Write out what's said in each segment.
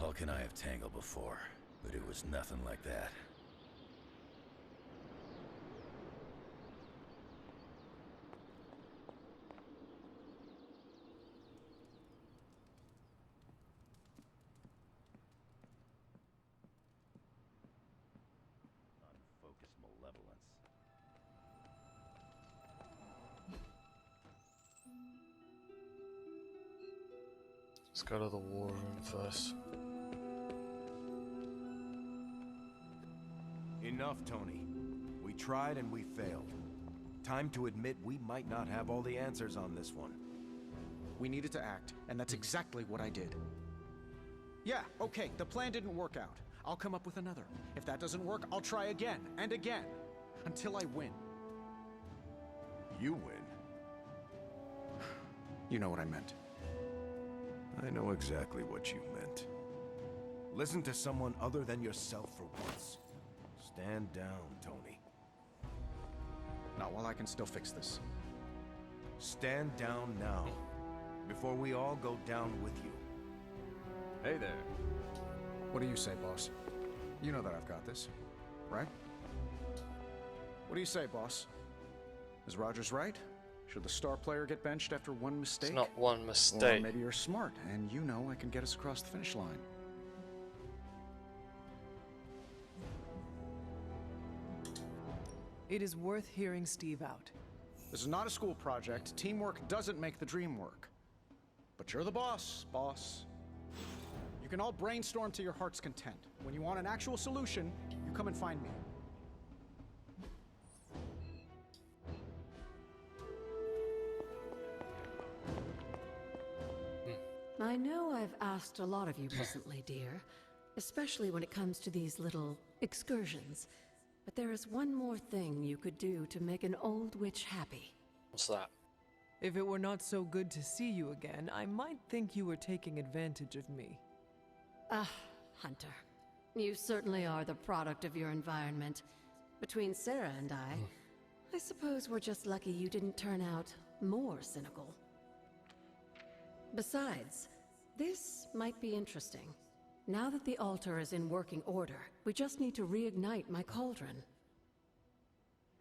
Hulk and I have tangled before, but it was nothing like that. Unfocused malevolence. Let's go to the war room first. Enough, Tony. We tried and we failed. Time to admit we might not have all the answers on this one. We needed to act, and that's exactly what I did. Yeah, okay, the plan didn't work out. I'll come up with another. If that doesn't work, I'll try again and again, until I win. You win. You know what I meant. I know exactly what you meant. Listen to someone other than yourself for once. Stand down, Tony. Not while I can still fix this. Stand down now, before we all go down with you. Hey there. What do you say, boss? You know that I've got this, right? What do you say, boss? Is Rogers right? Should the star player get benched after one mistake? It's not one Or mistake. maybe you're smart, and you know I can get us across the finish line. It is worth hearing Steve out. This is not a school project. Teamwork doesn't make the dream work. But you're the boss, boss. You can all brainstorm to your heart's content. When you want an actual solution, you come and find me. I know I've asked a lot of you recently, dear, especially when it comes to these little excursions. But there is one more thing you could do to make an old witch happy. What's that? If it were not so good to see you again, I might think you were taking advantage of me. Hunter. You certainly are the product of your environment. Between Sarah and I suppose we're just lucky you didn't turn out more cynical. Besides, this might be interesting. Now that the altar is in working order, we just need to reignite my cauldron.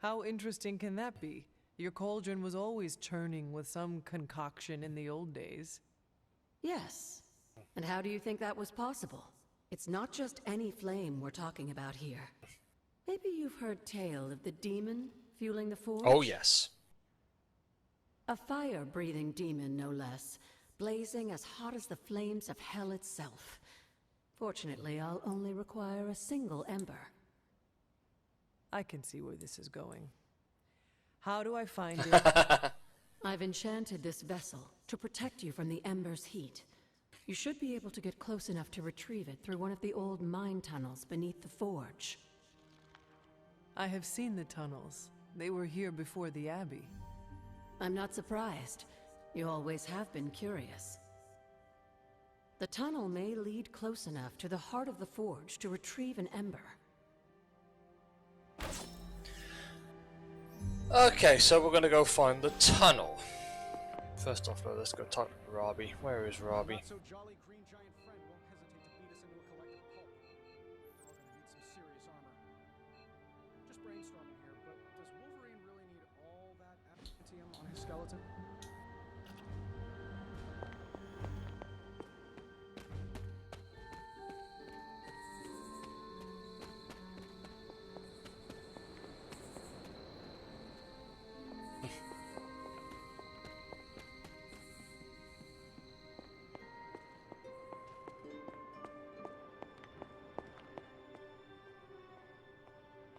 How interesting can that be? Your cauldron was always churning with some concoction in the old days. Yes. And how do you think that was possible? It's not just any flame we're talking about here. Maybe you've heard tale of the demon fueling the forge? Oh, yes. A fire-breathing demon, no less, blazing as hot as the flames of hell itself. Fortunately, I'll only require a single ember. I can see where this is going. How do I find it? I've enchanted this vessel to protect you from the ember's heat. You should be able to get close enough to retrieve it through one of the old mine tunnels beneath the forge. I have seen the tunnels. They were here before the Abbey. I'm not surprised. You always have been curious. The tunnel may lead close enough to the heart of the forge to retrieve an ember. Okay, so we're gonna go find the tunnel. First off, though, let's go talk to Robbie. Where is Robbie? Not so jolly green giant friend won't hesitate to beat us into a collective pulp. We're all gonna need some serious armor. Just brainstorming here, but does Wolverine really need all that adamantium on his skeleton?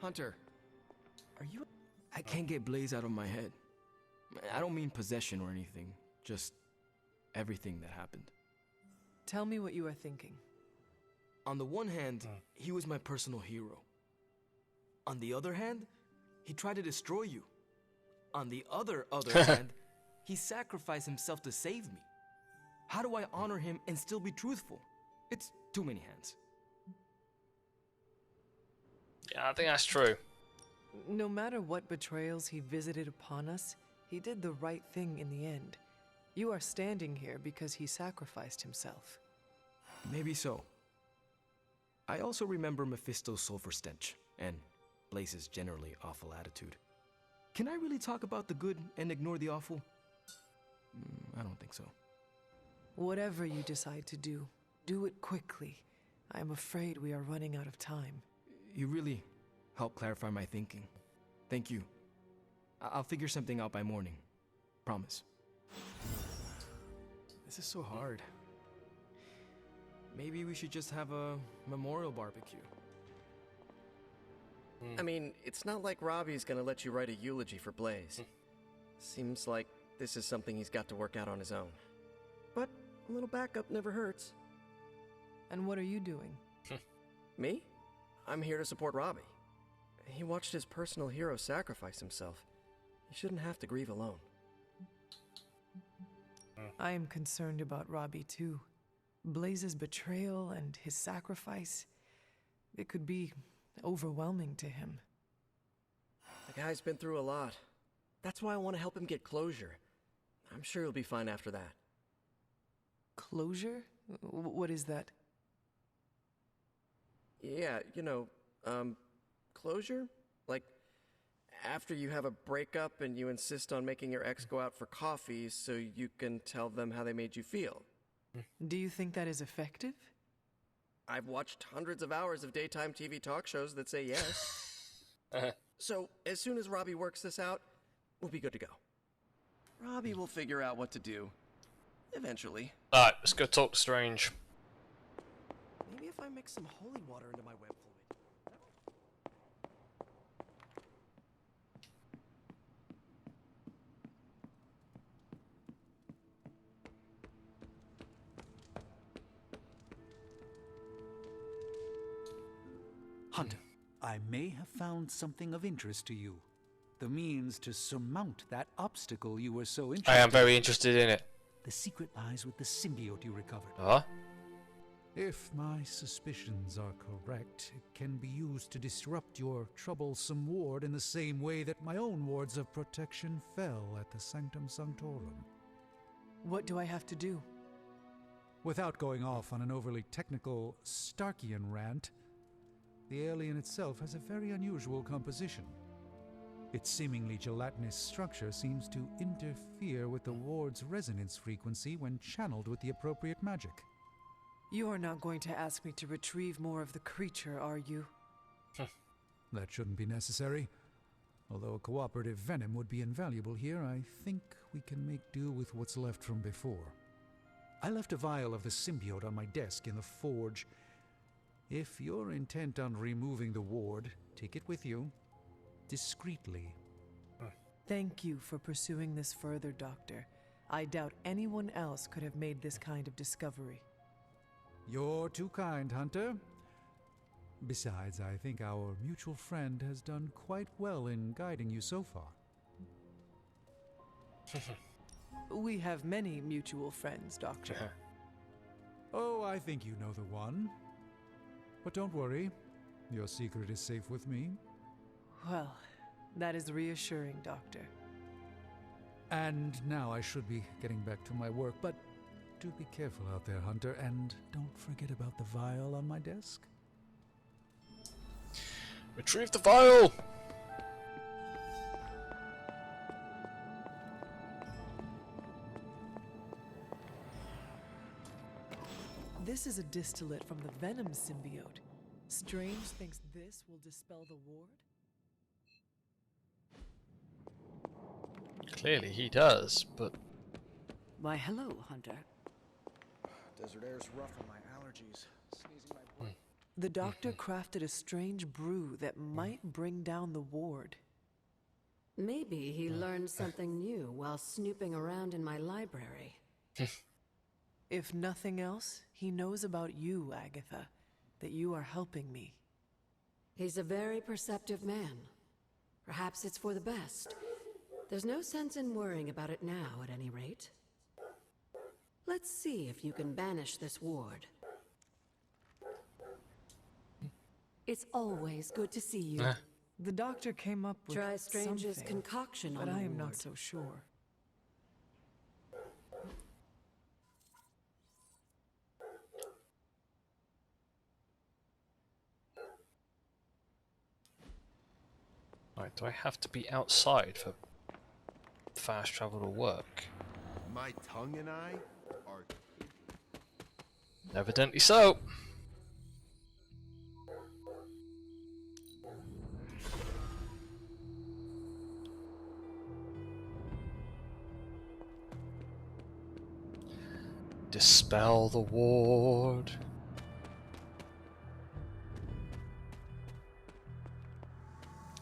Hunter, are you... I can't get Blaze out of my head. I don't mean possession or anything, just everything that happened. Tell me what you are thinking. On the one hand, he was my personal hero. On the other hand, he tried to destroy you. On the other hand, he sacrificed himself to save me. How do I honor him and still be truthful? It's too many hands. Yeah, I think that's true. No matter what betrayals he visited upon us, he did the right thing in the end. You are standing here because he sacrificed himself. Maybe so. I also remember Mephisto's sulfur stench, and Blaze's generally awful attitude. Can I really talk about the good and ignore the awful? I don't think so. Whatever you decide to do, do it quickly. I am afraid we are running out of time. You really helped clarify my thinking. Thank you. I'll figure something out by morning. Promise. This is so hard. Maybe we should just have a memorial barbecue. I mean, it's not like Robbie's gonna let you write a eulogy for Blaze. Seems like this is something he's got to work out on his own. But a little backup never hurts. And what are you doing? Me? I'm here to support Robbie. He watched his personal hero sacrifice himself. He shouldn't have to grieve alone. I am concerned about Robbie too. Blaze's betrayal and his sacrifice, it could be overwhelming to him. The guy's been through a lot. That's why I want to help him get closure. I'm sure he'll be fine after that. Closure? What is that? Yeah, closure? Like, after you have a breakup and you insist on making your ex go out for coffee so you can tell them how they made you feel. Do you think that is effective? I've watched hundreds of hours of daytime TV talk shows that say yes. So, as soon as Robbie works this out, we'll be good to go. Robbie will figure out what to do. Eventually. Alright, let's go talk to Strange. Maybe if I mix some holy water into my web fluid. Hunter, I may have found something of interest to you. The means to surmount that obstacle you were so interested in. I am very interested in it. The secret lies with the symbiote you recovered. Huh? If my suspicions are correct, it can be used to disrupt your troublesome ward in the same way that my own wards of protection fell at the Sanctum Sanctorum. What do I have to do? Without going off on an overly technical Starkian rant, the alien itself has a very unusual composition. Its seemingly gelatinous structure seems to interfere with the ward's resonance frequency when channeled with the appropriate magic. You are not going to ask me to retrieve more of the creature, are you? That shouldn't be necessary. Although a cooperative venom would be invaluable here, I think we can make do with what's left from before. I left a vial of the symbiote on my desk in the forge. If you're intent on removing the ward, take it with you. Discreetly. Thank you for pursuing this further, Doctor. I doubt anyone else could have made this kind of discovery. You're too kind, Hunter. Besides, I think our mutual friend has done quite well in guiding you so far. We have many mutual friends, Doctor. Oh, I think you know the one. But don't worry, your secret is safe with me. Well, that is reassuring, Doctor. And now I should be getting back to my work, but do be careful out there, Hunter, and don't forget about the vial on my desk. Retrieve the vial! This is a distillate from the venom symbiote. Strange thinks this will dispel the ward? Clearly he does, but... Why, hello, Hunter. Desert air's rough on my allergies. Sneezing my blood. The doctor crafted a strange brew that might bring down the ward. Maybe he learned something new while snooping around in my library. If nothing else, he knows about you, Agatha, that you are helping me. He's a very perceptive man. Perhaps it's for the best. There's no sense in worrying about it now, at any rate. Let's see if you can banish this ward. It's always good to see you. The doctor came up with Try Strange's something, concoction but on I the am not ward. so sure. Right, do I have to be outside for fast travel to work? My tongue and I are... Evidently so. Dispel the ward.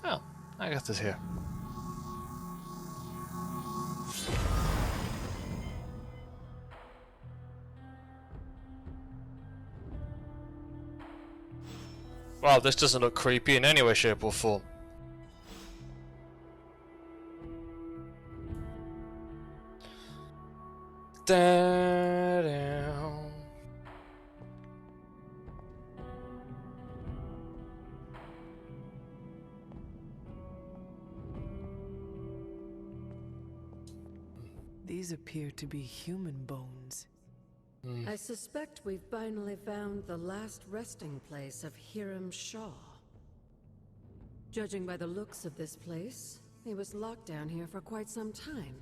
Oh, Agatha's here. Wow, this doesn't look creepy in any way, shape or form. Da-down. These appear to be human bones. I suspect we've finally found the last resting place of Hiram Shaw. Judging by the looks of this place, he was locked down here for quite some time.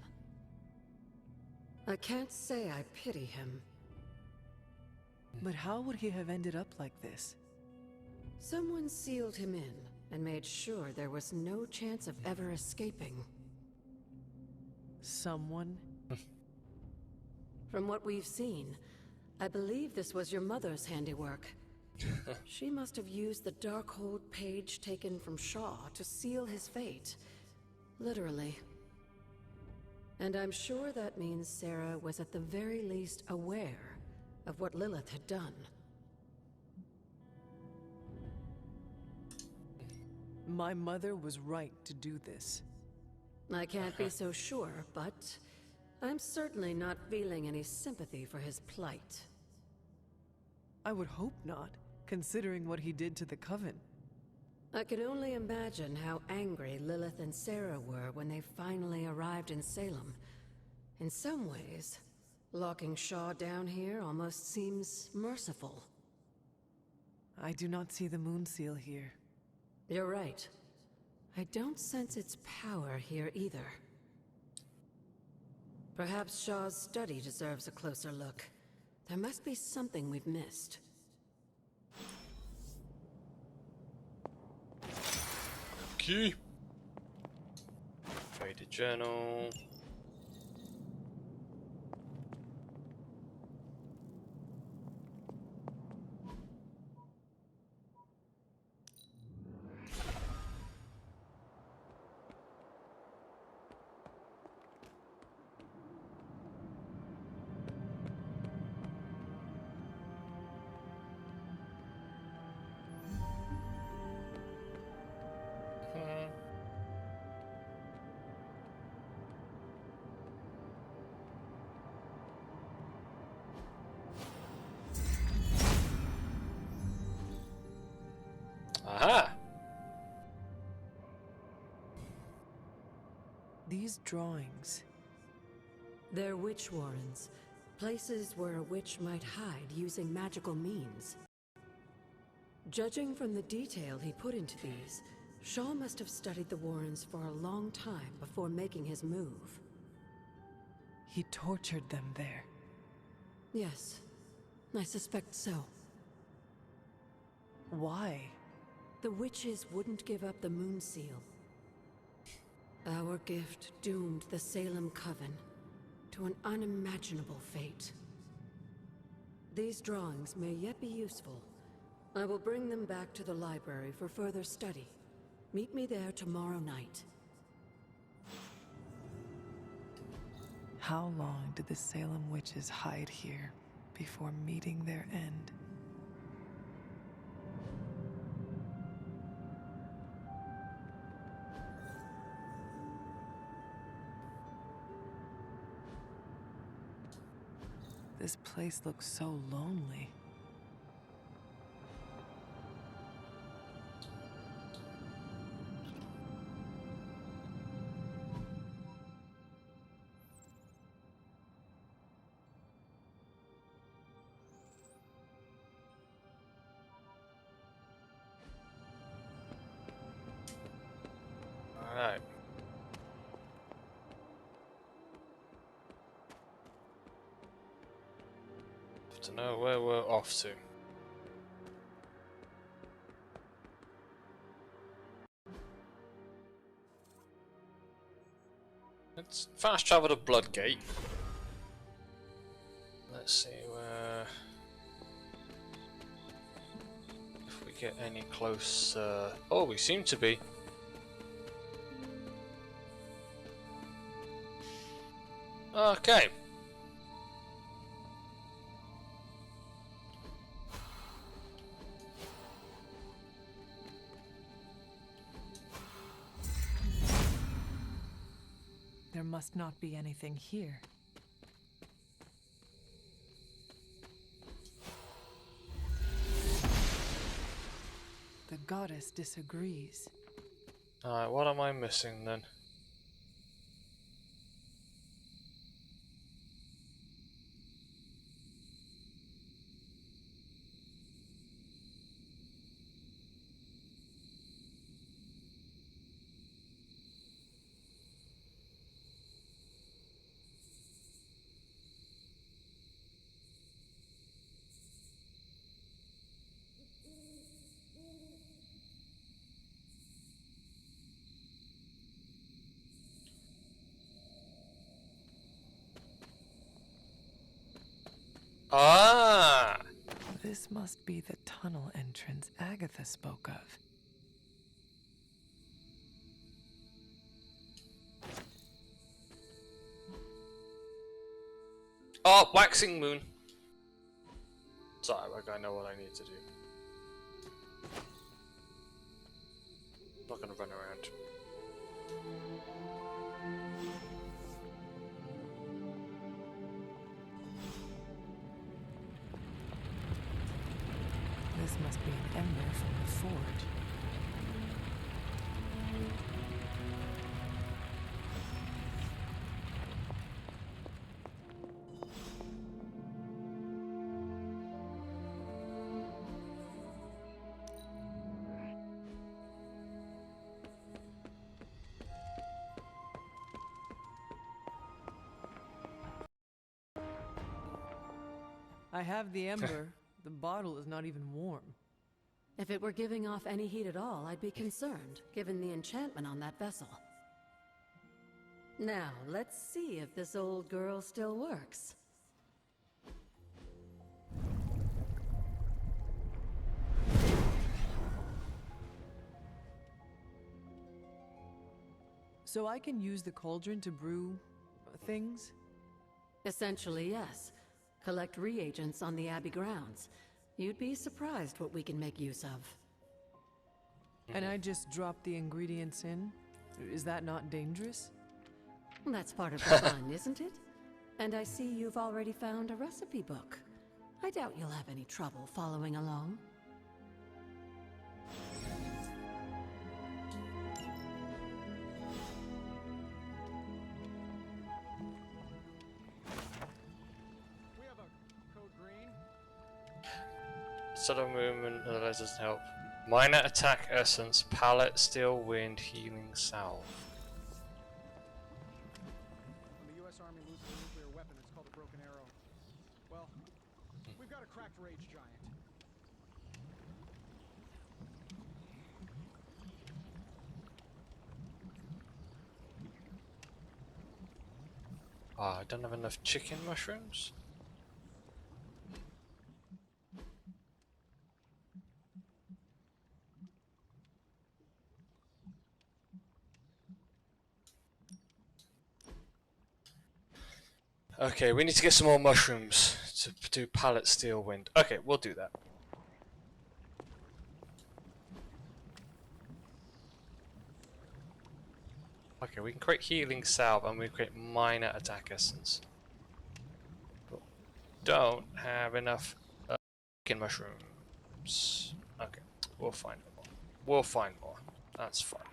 I can't say I pity him. But how would he have ended up like this? Someone sealed him in and made sure there was no chance of ever escaping. Someone? From what we've seen, I believe this was your mother's handiwork. She must have used the Darkhold page taken from Shaw to seal his fate. Literally. And I'm sure that means Sarah was at the very least aware of what Lilith had done. My mother was right to do this. I can't be so sure, but I'm certainly not feeling any sympathy for his plight. I would hope not, considering what he did to the Coven. I can only imagine how angry Lilith and Sarah were when they finally arrived in Salem. In some ways, locking Shaw down here almost seems merciful. I do not see the moon seal here. You're right. I don't sense its power here either. Perhaps Shaw's study deserves a closer look. There must be something we've missed. Key. Faded journal. Aha! These drawings. They're witch warrens, places where a witch might hide using magical means. Judging from the detail he put into these, Shaw must have studied the warrens for a long time before making his move. He tortured them there. Yes, I suspect so. Why? The witches wouldn't give up the moon seal. Our gift doomed the Salem Coven to an unimaginable fate. These drawings may yet be useful. I will bring them back to the library for further study. Meet me there tomorrow night. How long did the Salem witches hide here before meeting their end? This place looks so lonely. Alright. Have to know where we're off to. Let's fast travel to Bloodgate. Let's see where... if we get any closer... oh, we seem to be. Okay. There must not be anything here. The goddess disagrees. Alright, what am I missing then? Ah! This must be the tunnel entrance Agatha spoke of. Oh, waxing moon. Sorry, like I know what I need to do. Not gonna run around. This must be an ember from the forge. I have the ember. The bottle is not even warm. If it were giving off any heat at all, I'd be concerned, given the enchantment on that vessel. Now, let's see if this old girl still works. So I can use the cauldron to brew things? Essentially, yes. Collect reagents on the Abbey grounds. You'd be surprised what we can make use of. And I just drop the ingredients in? Is that not dangerous? That's part of the fun, isn't it? And I see you've already found a recipe book. I doubt you'll have any trouble following along. We have a code green. Subtle movement, that doesn't help. Minor attack essence, pallet, steel wind, healing salve. When the U.S. Army loses a nuclear weapon, it's called a broken arrow. Well, we've got a cracked rage giant. Ah, I don't have enough chicken mushrooms. Okay, we need to get some more mushrooms to do pallet steel wind. Okay, we'll do that. Okay, we can create healing salve and we create minor attack essence. But don't have enough chicken mushrooms. Okay, we'll find more. We'll find more. That's fine.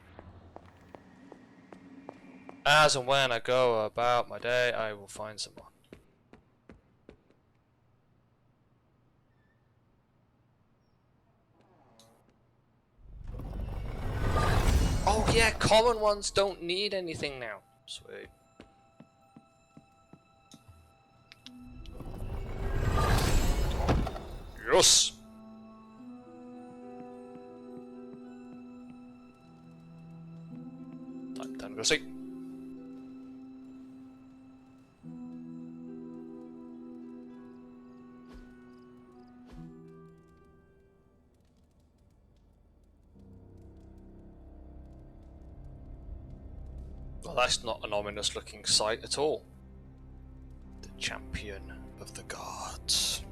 As and when I go about my day, I will find some more. Oh Yeah, common ones don't need anything now. Sweet. Yes. Time to go see. Well, that's not an ominous looking sight at all. The champion of the gods.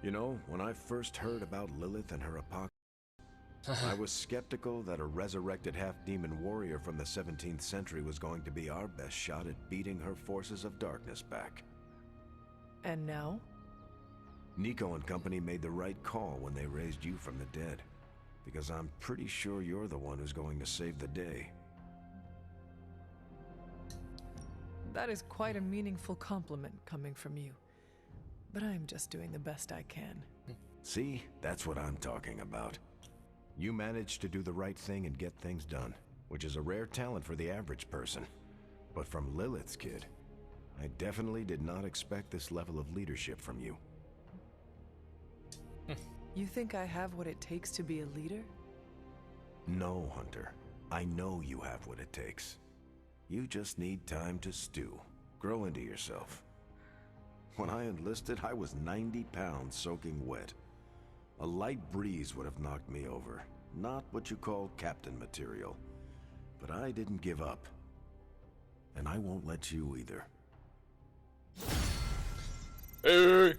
You know, when I first heard about Lilith and her apocalypse, I was skeptical that a resurrected half-demon warrior from the 17th century was going to be our best shot at beating her forces of darkness back. And now? Nico and company made the right call when they raised you from the dead, because I'm pretty sure you're the one who's going to save the day. That is quite a meaningful compliment coming from you. But I'm just doing the best I can. See, that's what I'm talking about. You managed to do the right thing and get things done, which is a rare talent for the average person. But from Lilith's kid, I definitely did not expect this level of leadership from you. You think I have what it takes to be a leader? No, Hunter. I know you have what it takes. You just need time to stew, grow into yourself. When I enlisted, I was 90 pounds soaking wet. A light breeze would have knocked me over. Not what you call captain material. But I didn't give up. And I won't let you either. Hey!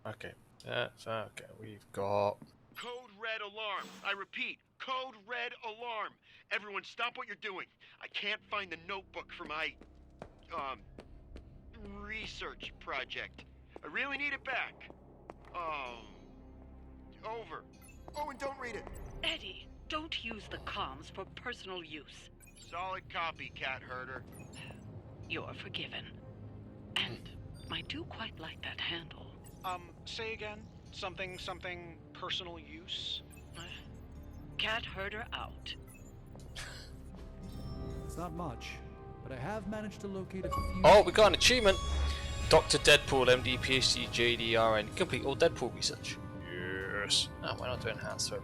Okay, that's okay. We've got Code red alarm. I repeat, code red alarm. Everyone stop what you're doing. I can't find the notebook for my, research project. I really need it back. Over. Oh, and don't read it. Eddie, don't use the comms for personal use. Solid copy, cat herder. You're forgiven. And I do quite like that handle. Say again? Something personal use? Cat herder out. It's not much, but I have managed to locate a few... Oh, we got an achievement! Dr. Deadpool, MD, PhD, JD, RN. Complete all Deadpool research. Yes. Oh, why not do enhanced threat?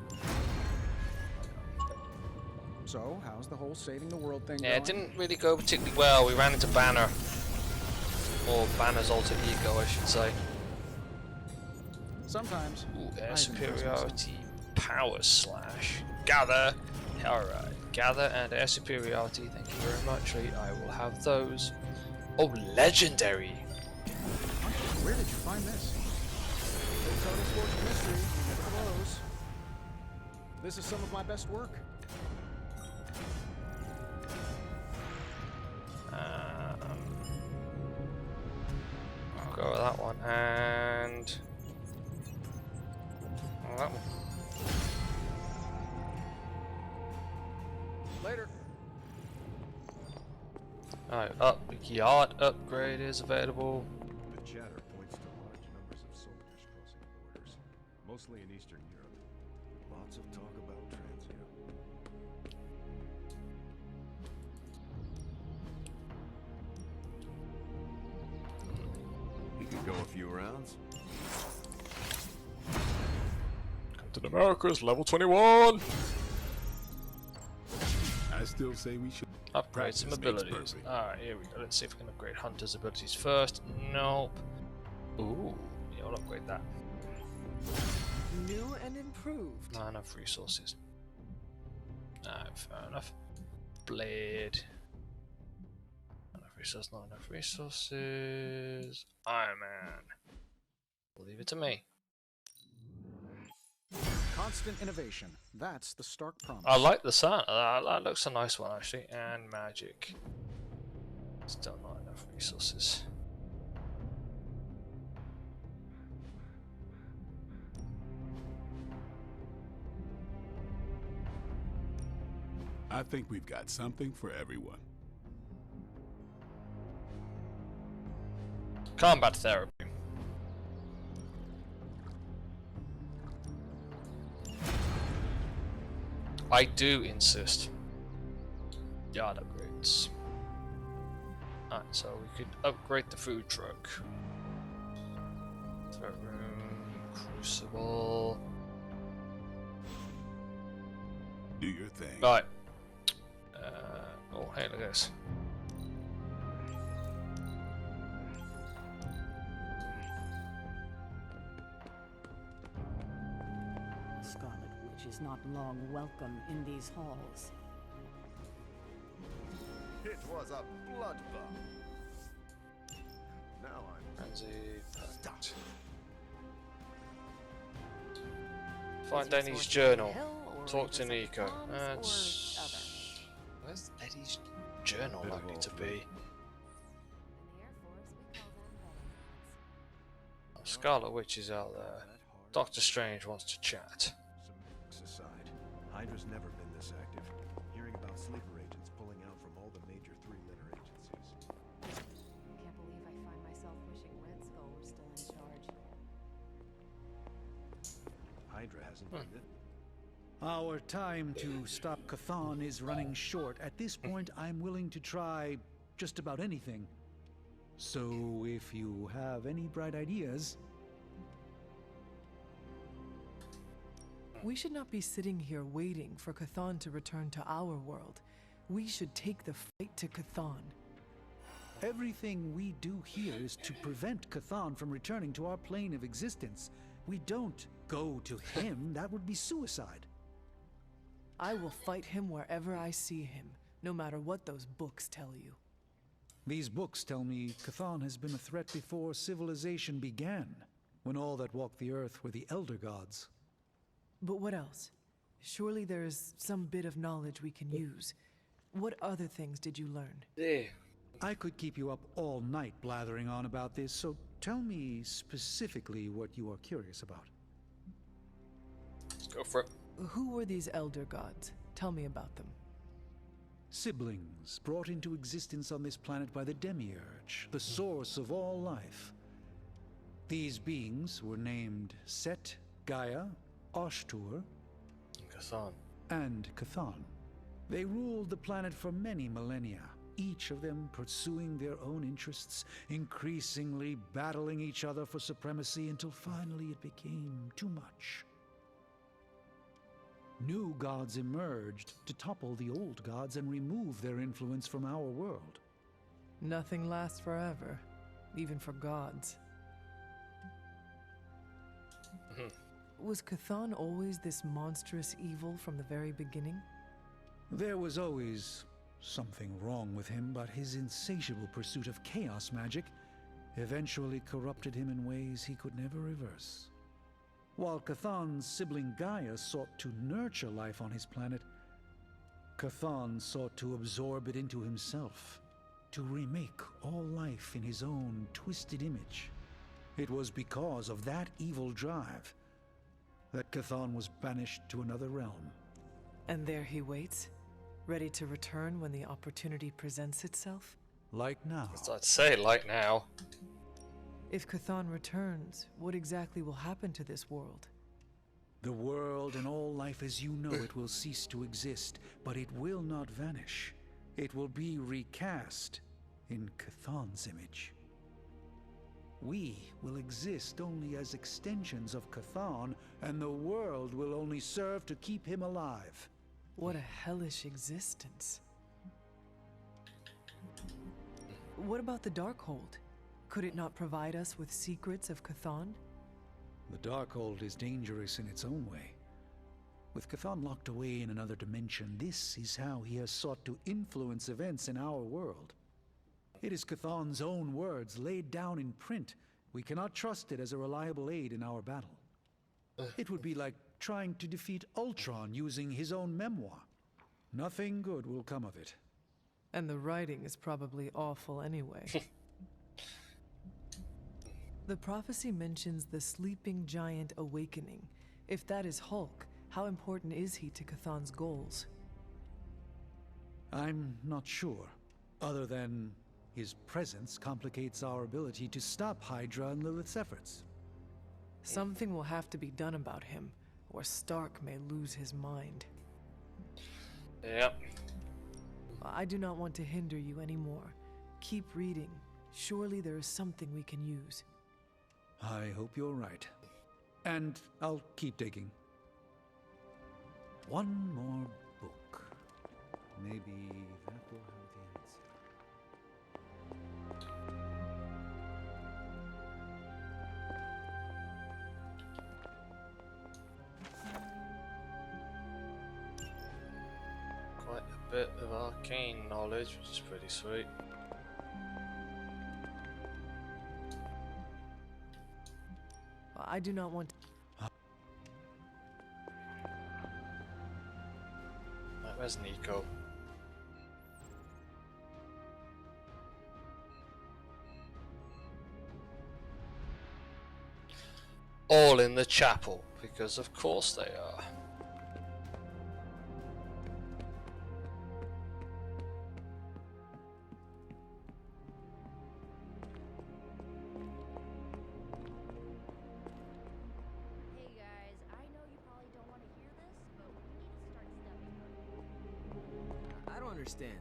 So, how's the whole saving the world thing Yeah, going? it didn't really go particularly well. We ran into Banner. Or Banner's alter ego, I should say. Sometimes. Ooh, air I superiority, power slash, gather. Alright, gather and air superiority, thank you very much. I will have those. Oh, legendary! Where did you find this? Tony's Fortune Mystery, never close. This is some of my best work. I'll go with that one, and... oh, that one. Later. Alright, yard upgrade is available. The chatter points to large numbers of soldiers crossing borders, mostly in Eastern Europe. Lots of talk about Transio. You could go a few rounds. Captain America's level 21! I still say we should. Upgrade some abilities. Alright, here we go. Let's see if we can upgrade Hunter's abilities first. Nope. Ooh, yeah, we'll upgrade that. New and improved. Not enough resources. No, fair enough. Blade. Not enough resources, not enough resources. Iron Man. Leave it to me. Constant innovation. That's the stark promise. I like the sun. That looks a nice one actually. And magic. Still not enough resources. I think we've got something for everyone. Combat therapy. I do insist. Yard upgrades. Alright, so we could upgrade the food truck. Threat room, crucible. Do your thing. Right. Oh, hey, look at this. Scarlet Witch is not long welcome in these halls. It was a bloodbath. Now I'm Frenzy. Perfect. Find Danny's journal. Talk to Nico. Where's Eddie's journal likely to be? Oh, Scarlet Witch is out there. Doctor Strange wants to chat. aside. Hydra's never been this active. Hearing about sleeper agents pulling out from all the major three-letter agencies. Can't believe I find myself wishing Red Skull were still in charge. Hydra hasn't been it. Our time to stop Chthon is running short. At this point, I'm willing to try just about anything. So if you have any bright ideas... We should not be sitting here waiting for Chthon to return to our world. We should take the fight to Chthon. Everything we do here is to prevent Chthon from returning to our plane of existence. We don't go to him. That would be suicide. I will fight him wherever I see him, no matter what those books tell you. These books tell me Chthon has been a threat before civilization began, when all that walked the earth were the Elder Gods. But what else? Surely there is some bit of knowledge we can use. What other things did you learn? I could keep you up all night blathering on about this, so tell me specifically what you are curious about. Let's go for it. Who were these Elder Gods? Tell me about them. Siblings brought into existence on this planet by the Demiurge, the source of all life. These beings were named Set, Gaia, Ashtur, Chthon. and Chthon. They ruled the planet for many millennia, each of them pursuing their own interests, increasingly battling each other for supremacy until finally it became too much. New gods emerged to topple the old gods and remove their influence from our world. Nothing lasts forever, even for gods. Was Chthon always this monstrous evil from the very beginning? There was always something wrong with him, but his insatiable pursuit of chaos magic eventually corrupted him in ways he could never reverse. While Chthon's sibling Gaia sought to nurture life on his planet, Chthon sought to absorb it into himself, to remake all life in his own twisted image. It was because of that evil drive that Chthon was banished to another realm. And there he waits, ready to return when the opportunity presents itself? Like now. I'd say like now. If Chthon returns, what exactly will happen to this world? The world and all life as you know it will cease to exist, but it will not vanish. It will be recast in Chthon's image. We will exist only as extensions of Chthon, and the world will only serve to keep him alive. What a hellish existence. What about the Darkhold? Could it not provide us with secrets of Chthon? The Darkhold is dangerous in its own way. With Chthon locked away in another dimension, this is how he has sought to influence events in our world. It is Chthon's own words laid down in print. We cannot trust it as a reliable aid in our battle. It would be like trying to defeat Ultron using his own memoir. Nothing good will come of it. And the writing is probably awful anyway. The prophecy mentions the sleeping giant awakening. If that is Hulk, how important is he to Chthon's goals? I'm not sure, other than his presence complicates our ability to stop Hydra and Lilith's efforts. Something will have to be done about him, or Stark may lose his mind. Yep. I do not want to hinder you anymore. Keep reading. Surely there is something we can use. I hope you're right. And I'll keep digging. One more book. Maybe that will have the answer. Quite a bit of arcane knowledge, which is pretty sweet. I do not want to... Right, where's Nico? All in the chapel, because of course they are. Hey guys, I know you probably don't want to hear this, but we need to start stepping up. I don't understand.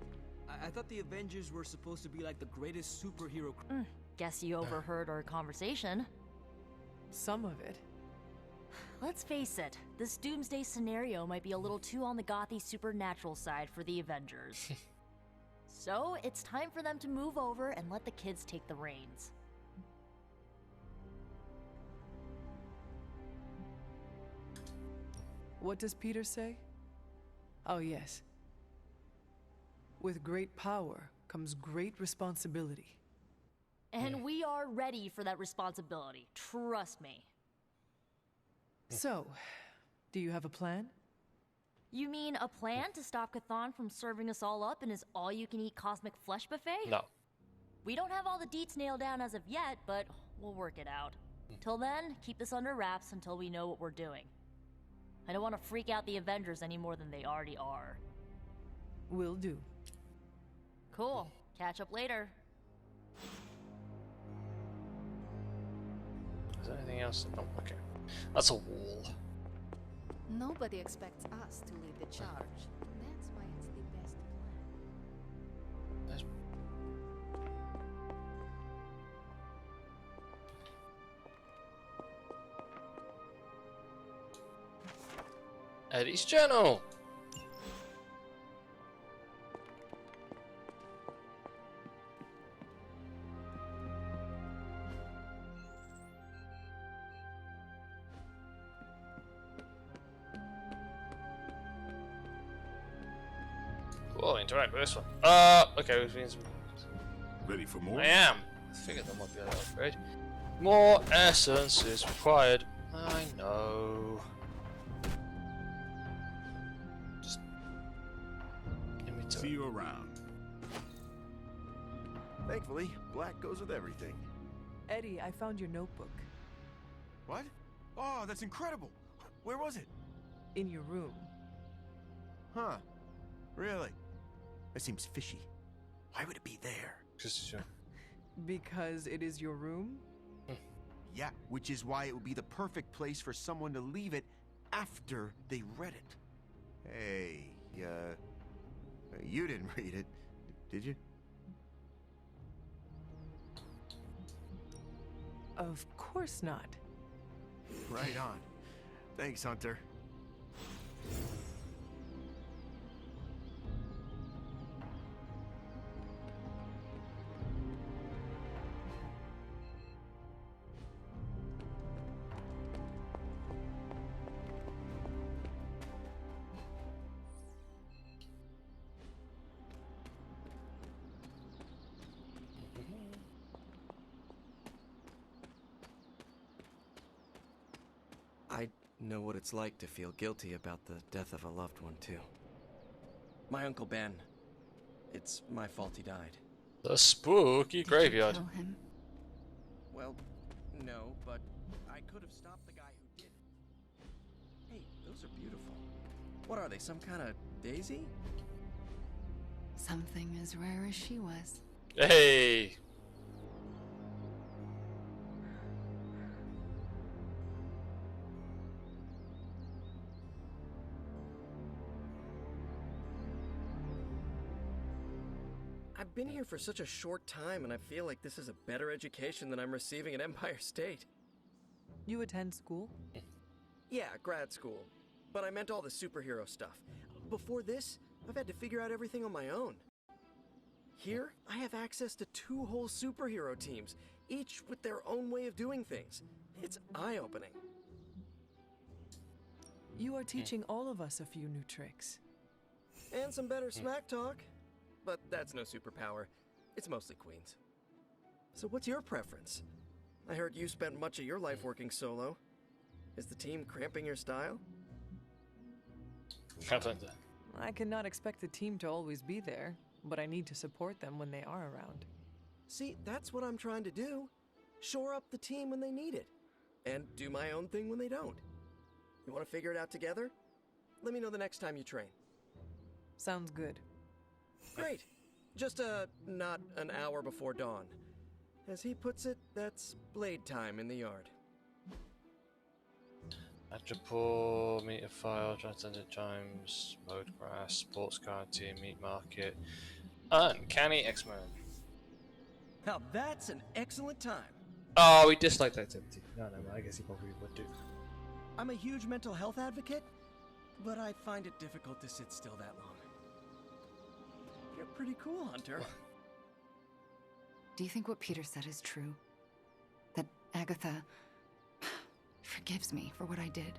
I thought the Avengers were supposed to be like the greatest superhero. Guess you overheard our conversation. Some of it. Let's face it, this doomsday scenario might be a little too on the gothy supernatural side for the Avengers. So, it's time for them to move over and let the kids take the reins. What does Peter say? Oh, yes. With great power comes great responsibility. And we are ready for that responsibility, trust me. So, do you have a plan? You mean a plan to stop Chthon from serving us all up in his all-you-can-eat cosmic flesh buffet? No. We don't have all the deets nailed down as of yet, but we'll work it out. Till then, keep this under wraps until we know what we're doing. I don't want to freak out the Avengers any more than they already are. Will do. Cool. Catch up later. Is there anything else? Oh, okay. That's a wall. Nobody expects us to lead the charge. That's why it's the best plan. There's... Eddie's journal! Cool, interact with this one. Okay, which means... Ready for more? I am! I figured there might be an upgrade. More essence is required. I know. Just... give me See you around. Thankfully, black goes with everything. Eddie, I found your notebook. What? Oh, that's incredible. Where was it? In your room. Huh. Really? That seems fishy. Why would it be there? Because it is your room? Yeah, which is why it would be the perfect place for someone to leave it after they read it. Hey, you didn't read it, did you? Of course not. Right on. Thanks, Hunter. know what it's like to feel guilty about the death of a loved one, too. My Uncle Ben. It's my fault he died. The spooky graveyard. Did you kill him? Well, no, but I could have stopped the guy who did it. Hey, those are beautiful. What are they, some kind of daisy? Something as rare as she was. Hey! I've been here for such a short time, and I feel like this is a better education than I'm receiving at Empire State. You attend school? Yeah, grad school. But I meant all the superhero stuff. Before this, I've had to figure out everything on my own. Here, I have access to 2 whole superhero teams, each with their own way of doing things. It's eye-opening. You are teaching all of us a few new tricks. And some better smack talk. But that's no superpower. It's mostly Queens. So what's your preference? I heard you spent much of your life working solo. Is the team cramping your style? I cannot expect the team to always be there, but I need to support them when they are around. See, that's what I'm trying to do. Shore up the team when they need it. And do my own thing when they don't. You want to figure it out together? Let me know the next time you train. Sounds good. Great. Just, not an hour before dawn. As he puts it, that's blade time in the yard. Atropore, meter file, transcendent chimes, mode grass, sports car team, meat market, uncanny X-Men. Now that's an excellent time. Oh, we disliked activity. No, I guess he probably would do. I'm a huge mental health advocate, but I find it difficult to sit still that long. You're pretty cool, Hunter. Do you think what Peter said is true? That Agatha forgives me for what I did?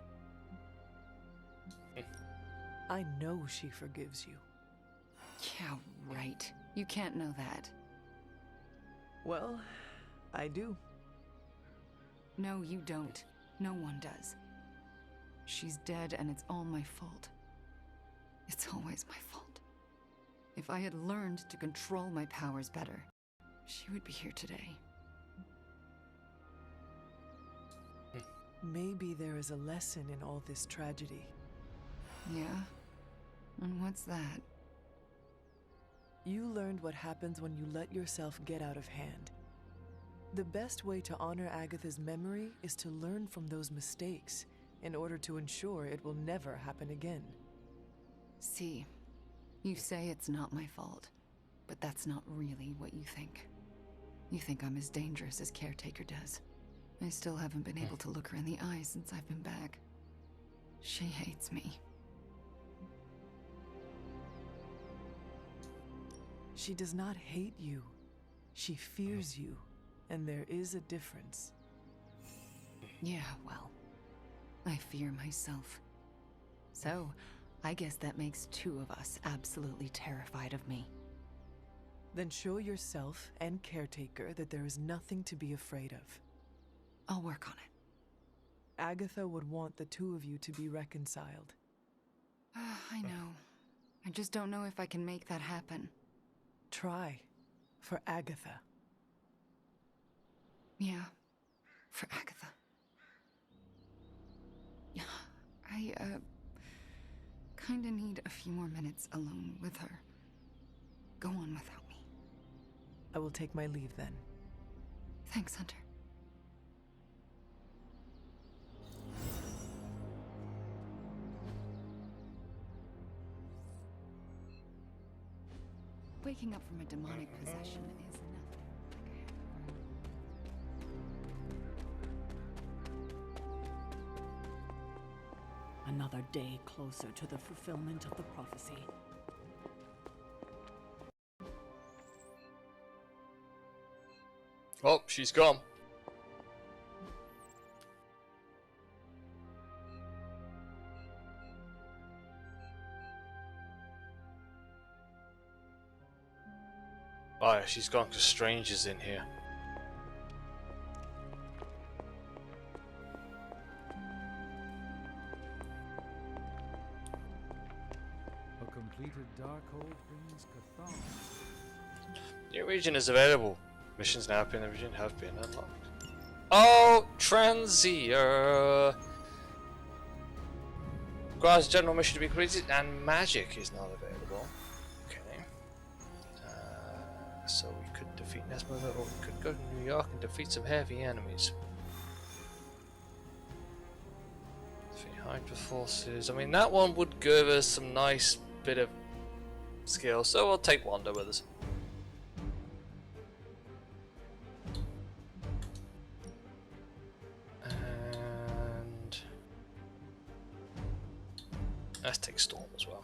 I know she forgives you. Yeah, right. You can't know that. Well, I do. No, you don't. No one does. She's dead and it's all my fault. It's always my fault. If I had learned to control my powers better, she would be here today. Maybe there is a lesson in all this tragedy. Yeah? And what's that? You learned what happens when you let yourself get out of hand. The best way to honor Agatha's memory is to learn from those mistakes in order to ensure it will never happen again. See, you say it's not my fault, but that's not really what you think. You think I'm as dangerous as Caretaker does. I still haven't been able to look her in the eye since I've been back. She hates me. She does not hate you. She fears you, and there is a difference. Yeah, well, I fear myself. So, I guess that makes 2 of us absolutely terrified of me. Then show yourself and Caretaker that there is nothing to be afraid of. I'll work on it. Agatha would want the 2 of you to be reconciled. I know. I just don't know if I can make that happen. Try. For Agatha. Yeah. For Agatha. I, kinda need a few more minutes alone with her. Go on without me. I will take my leave then. Thanks, Hunter. Waking up from a demonic possession is nothing like a hangover. Another day closer to the fulfillment of the prophecy. Oh, she's gone. Oh, yeah, she's gone because Strange is in here. New region is available. Missions now in the region have been unlocked. Oh, Transier! Requires general mission to be completed, and magic is not available. Okay. So we could defeat Nesmother, or we could go to New York and defeat some heavy enemies. Defeat Hydra forces. I mean, that one would give us some nice bit of skill, so we'll take Wanda with us. And let's take Storm as well.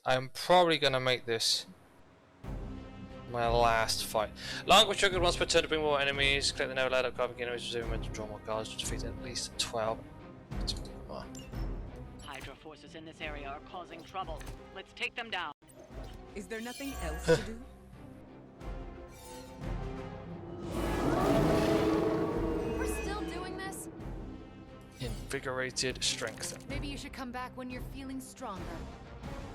I'm probably gonna make this my last fight. Long was triggered once per turn to bring more enemies. Collect the never light up card again, enemies reserving when to draw more cards to defeat at least 12. Hydra forces in this area are causing trouble. Let's take them down. Is there nothing else to do? We're still doing this? Invigorated strength. Maybe you should come back when you're feeling stronger.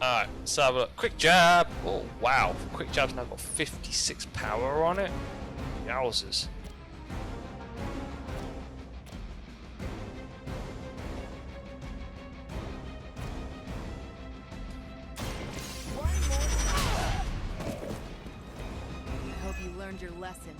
Alright, so have a look. Quick jab. Oh wow, quick jab's now got 56 power on it. Yowzers. I hope you learned your lesson.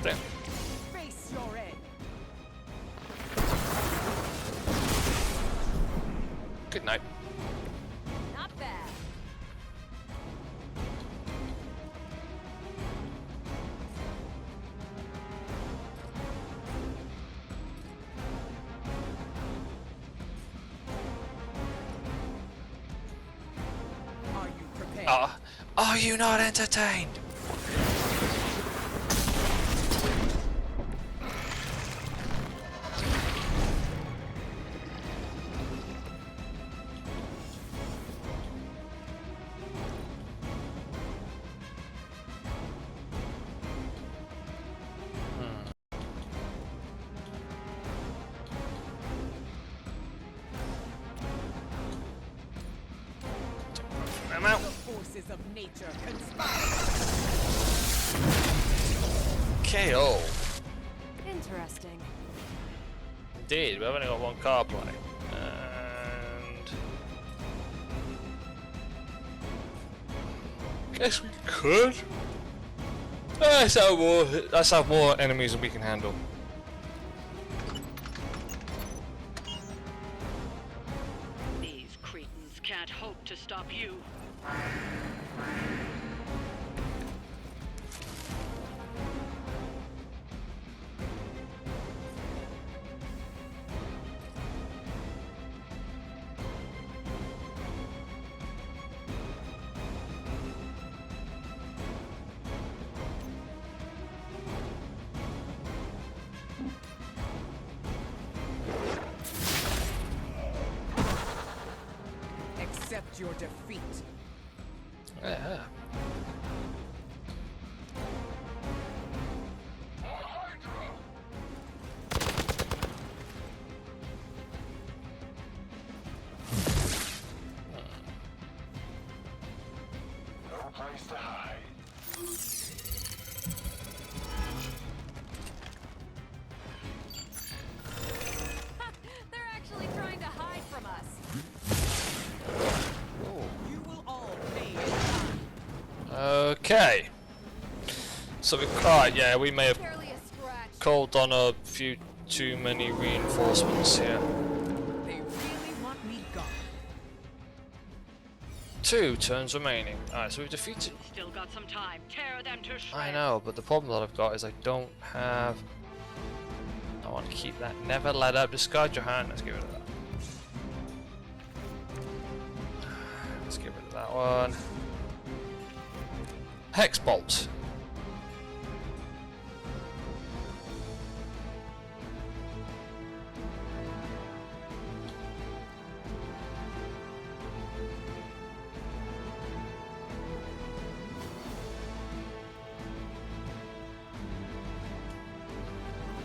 There. Face your end. Good night. Not bad. Are you prepared? Are you not entertained? I'm out. The forces of nature conspire. KO. Interesting. Indeed, we've only got one card play. And guess we could. Let's have more enemies than we can handle. These cretins can't hope to stop you. Accept your defeat. Yeah. No place to hide. They're actually trying to hide from us. You will all pay in time. Okay. So yeah, we may have called on a few too many reinforcements here. They really want me gone. 2 turns remaining. Alright, so we've defeated. Still got some time. Tear them to shreds. I know, but the problem that I've got is I don't have. I want to keep that. Never let up. Discard your hand. Let's get rid of that. Let's get rid of that one. Hex bolt.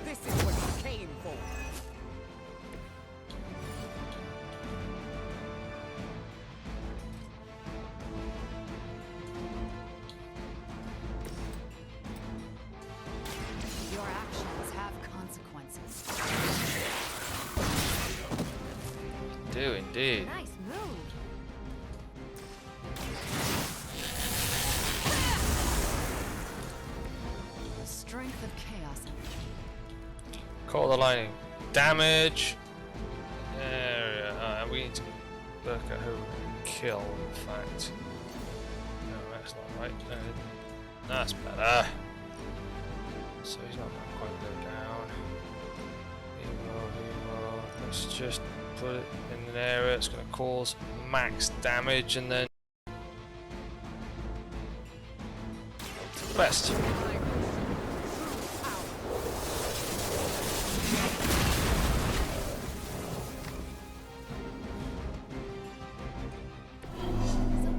This is what you came for. Your actions have consequences. Do indeed. Nice move. The strength of chaos energy. Call the lightning. Damage. Area. We need to look at who we kill, in fact. No, that's not right. That's better. So he's not going to quite go down. Hero. Let's just put it in an area. It's going to cause max damage and then. Best. So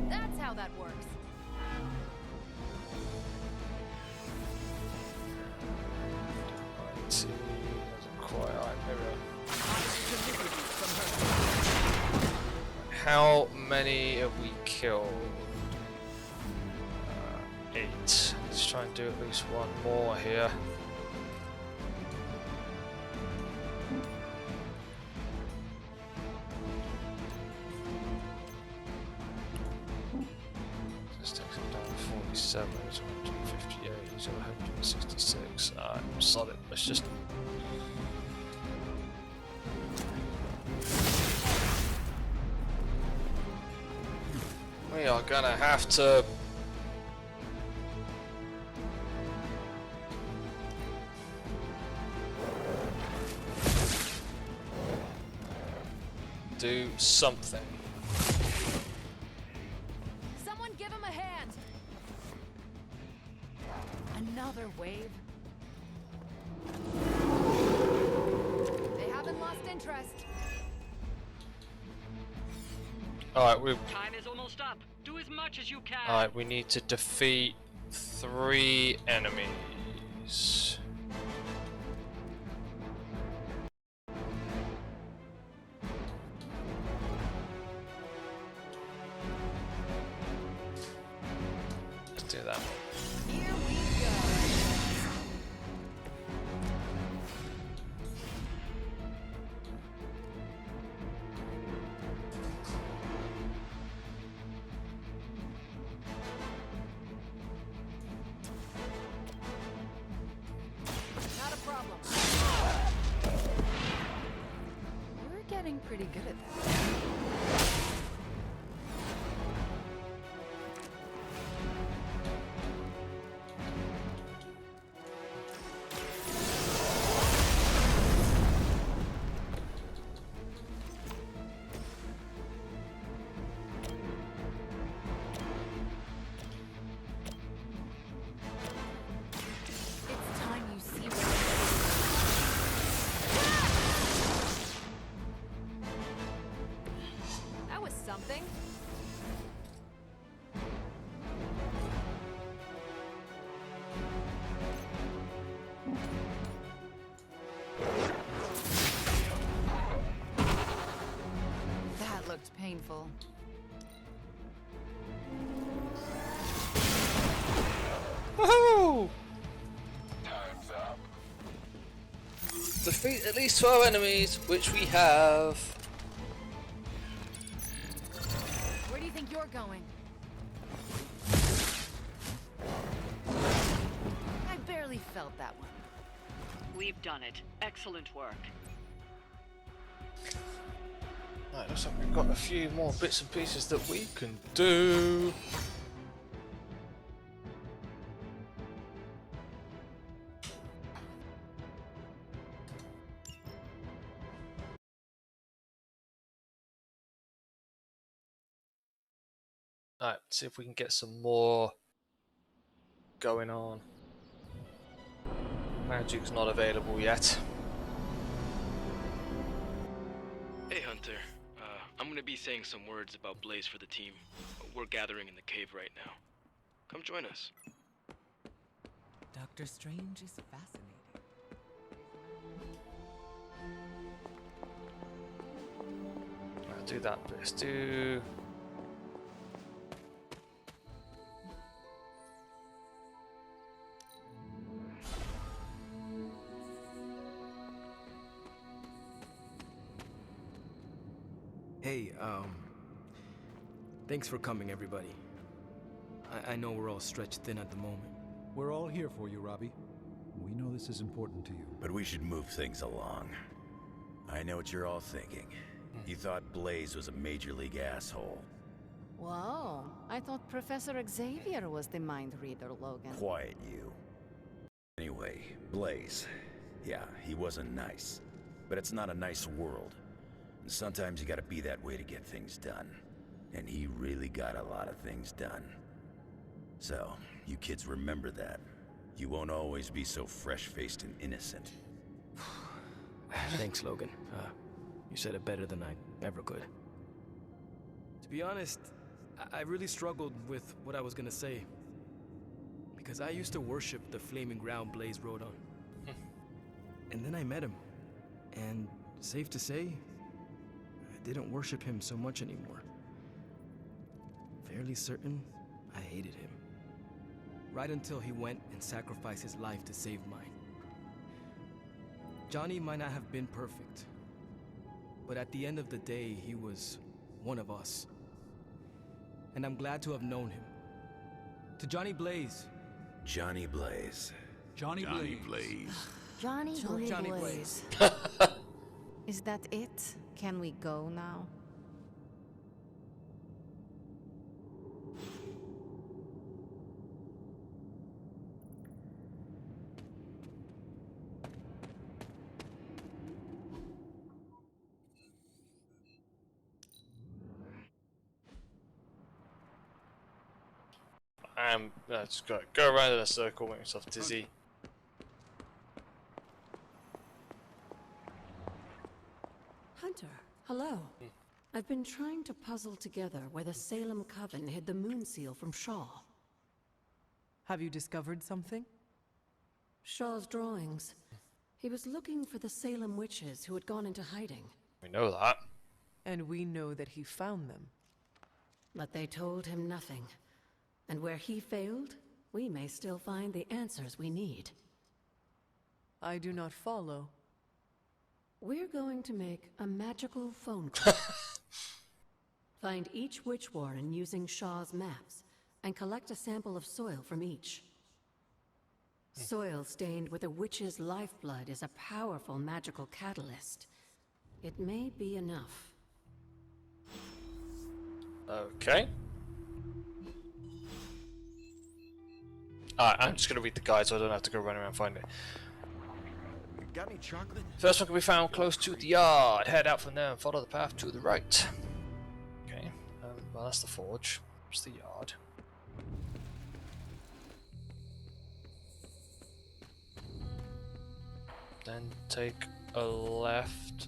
that's how that works. Let's see. Doesn't quite. Alright, maybe. How many have we killed? 8. Let's try and do at least one more here. This takes him down to 47, he's 158, he's 166. Alright, solid. Let's just. We are gonna have to. Do something. Someone give him a hand. Another wave. They haven't lost interest. Alright, we. Time is almost up. Do as much as you can. Alright, we need to defeat 3 enemies. Let's do that. Here we go. Not a problem. You're getting pretty good at that. It's time you see what That was something. that looked painful. Woohoo! Time's up. Defeat at least 12 enemies, which we have. Where do you think you're going? really felt that one. We've done it. Excellent work. Right, looks like we've got a few more bits and pieces that we can do. Alright, see if we can get some more going on. Magic's not available yet. Hey Hunter, I'm gonna be saying some words about Blaze for the team. We're gathering in the cave right now. Come join us. Doctor Strange is fascinating. I'll do that, but let's do... Hey, thanks for coming, everybody. I know we're all stretched thin at the moment. We're all here for you, Robbie. We know this is important to you. But we should move things along. I know what you're all thinking. You thought Blaze was a major league asshole. Whoa, I thought Professor Xavier was the mind reader, Logan. Quiet, you. Anyway, Blaze. Yeah, he wasn't nice. But it's not a nice world. And sometimes you gotta be that way to get things done. And he really got a lot of things done. So, you kids remember that. You won't always be so fresh-faced and innocent. Thanks, Logan. You said it better than I ever could. To be honest, I really struggled with what I was gonna say. Because I used to worship the flaming ground Blaze rode on. And then I met him. And safe to say, I didn't worship him so much anymore. Fairly certain I hated him. Right until he went and sacrificed his life to save mine. Johnny might not have been perfect, but at the end of the day, he was one of us. And I'm glad to have known him. To Johnny Blaze. Johnny Blaze. Johnny Blaze. Johnny Blaze. Is that it? Can we go now? Just go around in a circle, make yourself dizzy. Hunter, hello. I've been trying to puzzle together where the Salem Coven hid the moon seal from Shaw. Have you discovered something? Shaw's drawings. He was looking for the Salem witches who had gone into hiding. We know that. And we know that he found them. But they told him nothing. And where he failed, we may still find the answers we need. I do not follow. We're going to make a magical phone call. Find each witch warren using Shaw's maps, and collect a sample of soil from each. Soil stained with a witch's lifeblood is a powerful magical catalyst. It may be enough. Okay. Alright, I'm just going to read the guide so I don't have to go run around and find it. Got any chocolate? First one can be found close to the yard. Head out from there and follow the path to the right. Okay, well that's the forge. It's the yard. Then take a left.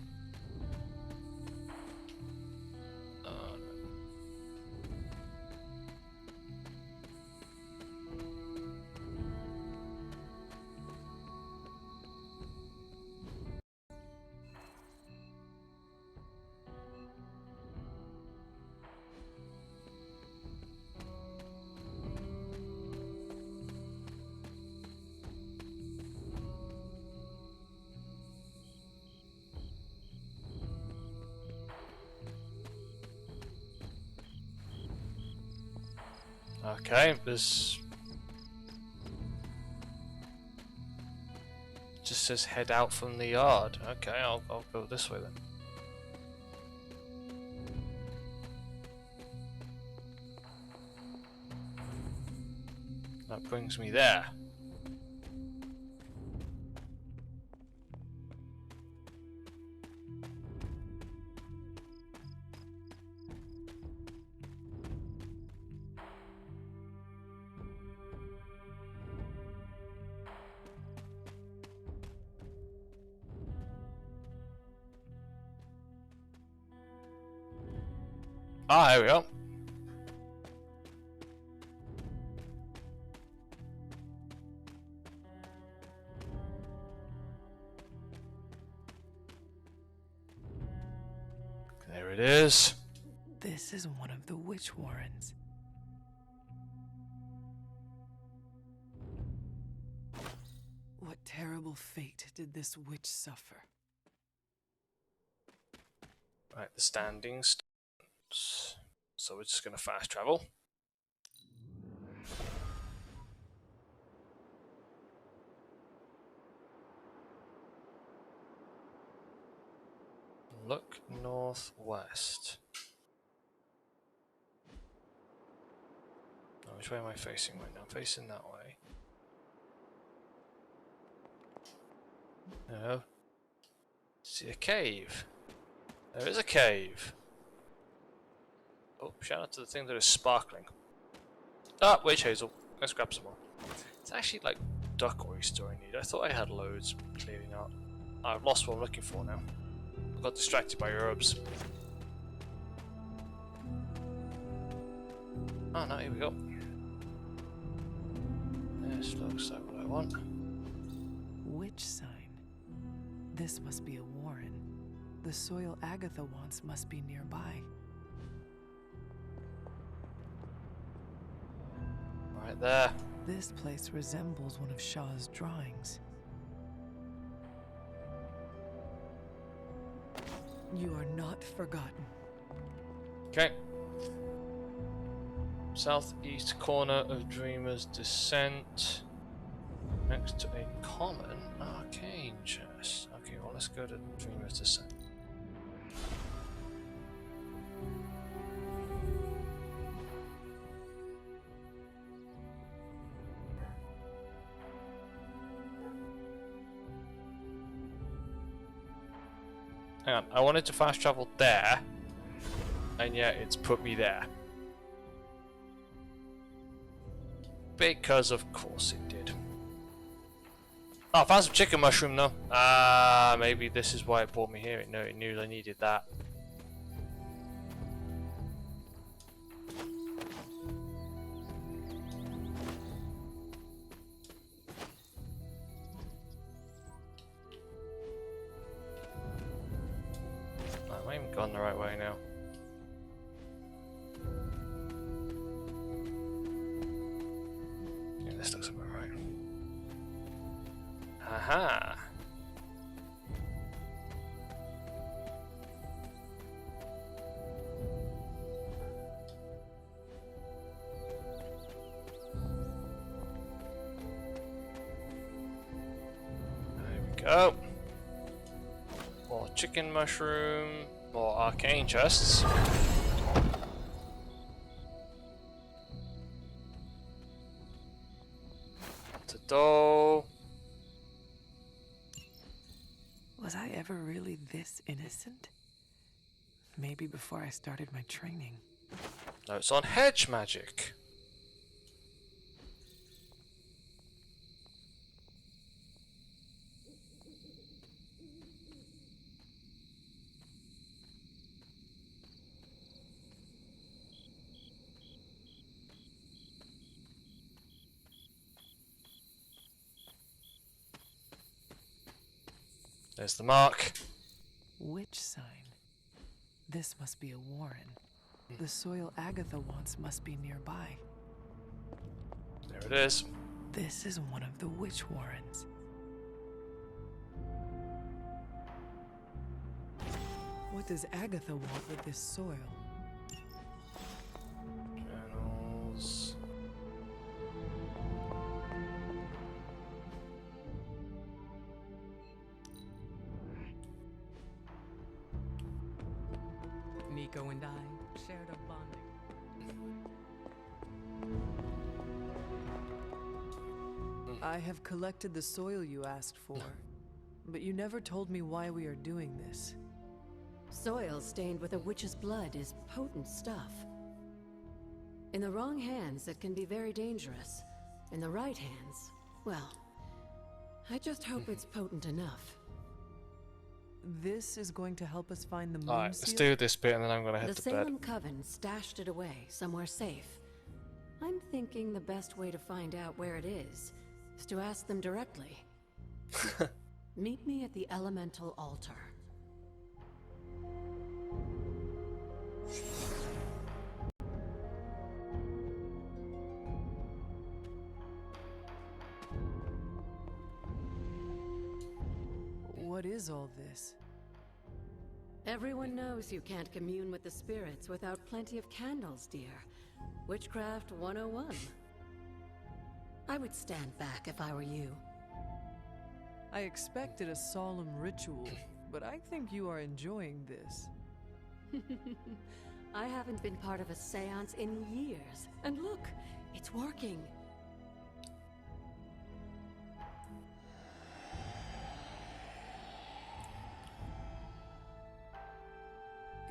Okay, there's... just says head out from the yard. Okay, I'll go this way then. That brings me there. Ah, here we go. There it is. This is one of the witch warrens. What terrible fate did this witch suffer? Right, the standing stones. So we're just gonna fast travel. Look northwest. Oh, which way am I facing right now? I'm facing that way. No. See a cave. There is a cave. Oh, shout out to the thing that is sparkling. Ah, witch hazel. Let's grab some more. It's actually like duck oyster I need. I thought I had loads. Clearly not. I've lost what I'm looking for now. I got distracted by herbs. Oh no, here we go. This looks like what I want. Witch sign. This must be a warren. The soil Agatha wants must be nearby. Right there. This place resembles one of Shaw's drawings. You are not forgotten. Okay. Southeast corner of Dreamer's Descent. Next to a common arcane chest. Okay, well let's go to Dreamer's Descent. Hang on, I wanted to fast travel there, and yet it's put me there. Because of course it did. Oh, I found some chicken mushroom though. Ah, maybe this is why it brought me here. It knew I needed that. Am I even gone the right way now? Yeah, this looks about right. Aha! There we go. More chicken mushroom, more arcane chests. To-do. Was I ever really this innocent? Maybe before I started my training. No, it's on hedge magic. There's the mark. Witch sign. This must be a warren. The soil Agatha wants must be nearby. There it is. This is one of the witch warrens. What does Agatha want with this soil? Channels. Miko and I shared a bonding. I have collected the soil you asked for, but you never told me why we are doing this. Soil stained with a witch's blood is potent stuff. In the wrong hands, it can be very dangerous. In the right hands, well, I just hope it's potent enough. This is going to help us find the moon Alright, let's seal? do this bit and then I'm gonna head The to bed. Salem Coven stashed it away, somewhere safe. I'm thinking the best way to find out where it is to ask them directly. Meet me at the elemental altar. What is all this? Everyone knows you can't commune with the spirits without plenty of candles, dear. Witchcraft 101. I would stand back if I were you. I expected a solemn ritual, but I think you are enjoying this. I haven't been part of a seance in years. And look, it's working.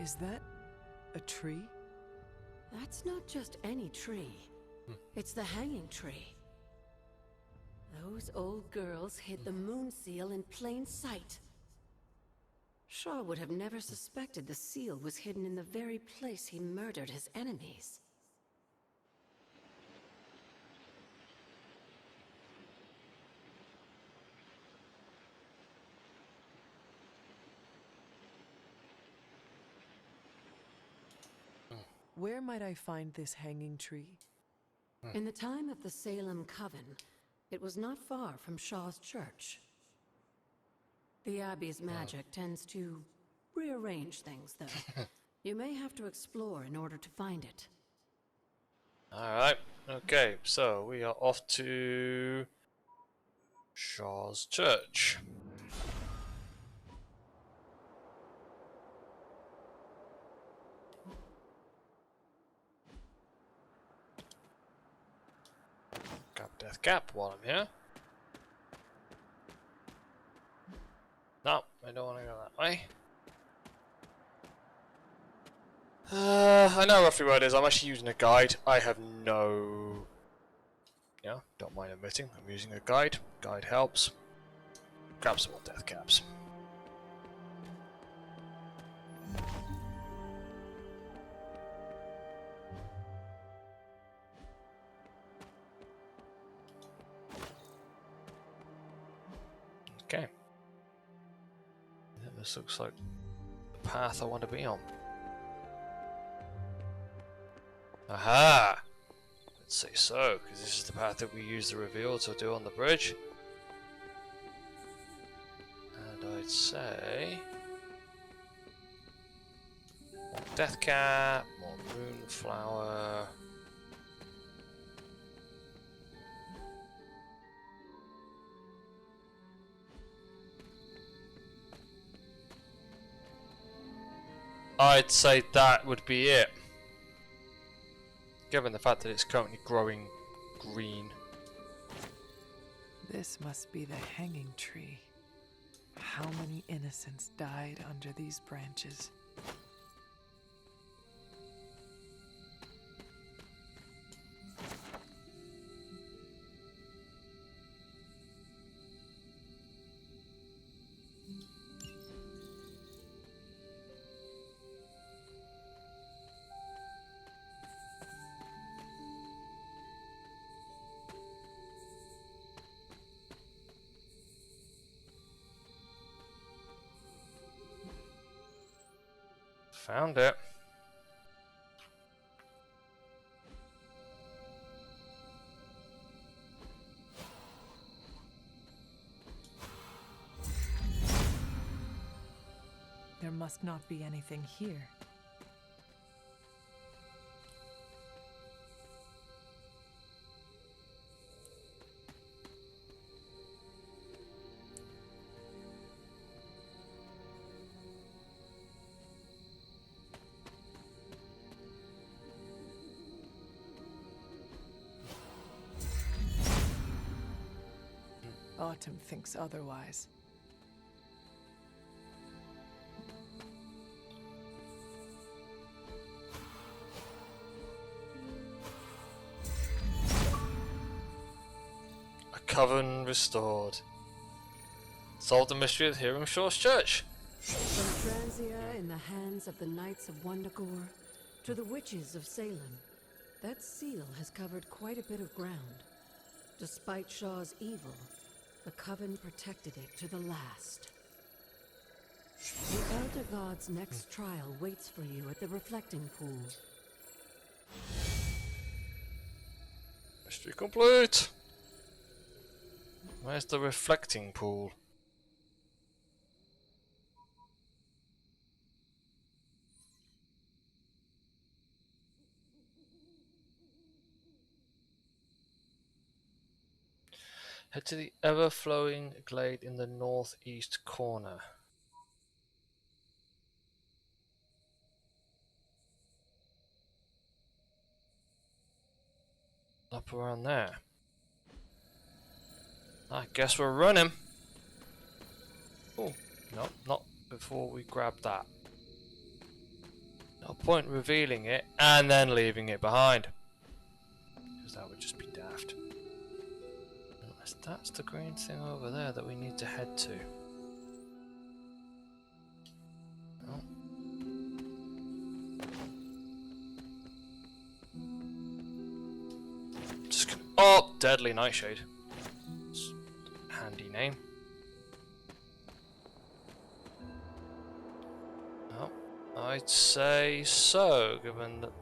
Is that a tree? That's not just any tree. It's the hanging tree. Those old girls hid the moon seal in plain sight. Shaw would have never suspected the seal was hidden in the very place he murdered his enemies. Where might I find this hanging tree? In the time of the Salem Coven, it was not far from Shaw's church. The Abbey's magic tends to rearrange things, though. You may have to explore in order to find it. Alright, okay, so we are off to Shaw's church. Grab Death Cap while I'm here. No, I don't want to go that way. I know roughly where it is. I'm actually using a guide. I have no... Yeah, don't mind admitting. I'm using a guide. Guide helps. Grab some more Death Caps. Okay. This looks like the path I want to be on. Aha! Let's say so, because this is the path that we use the reveal to do on the bridge. And I'd say... more Death Cap, more Moonflower... I'd say that would be it. Given the fact that it's currently growing green. This must be the hanging tree. How many innocents died under these branches? Found it. There must not be anything here. Autumn thinks otherwise. A coven restored. Solved the mystery of Hiram Shaw's church. From Transia in the hands of the Knights of Wundagore to the witches of Salem, that seal has covered quite a bit of ground. Despite Shaw's evil, the Coven protected it to the last. The Elder God's next trial waits for you at the reflecting pool. Mystery complete! Where's the reflecting pool? Head to the ever-flowing glade in the northeast corner. Up around there. I guess we're running. Oh, no, not before we grab that. No point revealing it and then leaving it behind. Because that would just be daft. Unless that's the green thing over there that we need to head to. No. Just gonna, oh, Deadly Nightshade. Handy name. Oh, I'd say so, given that.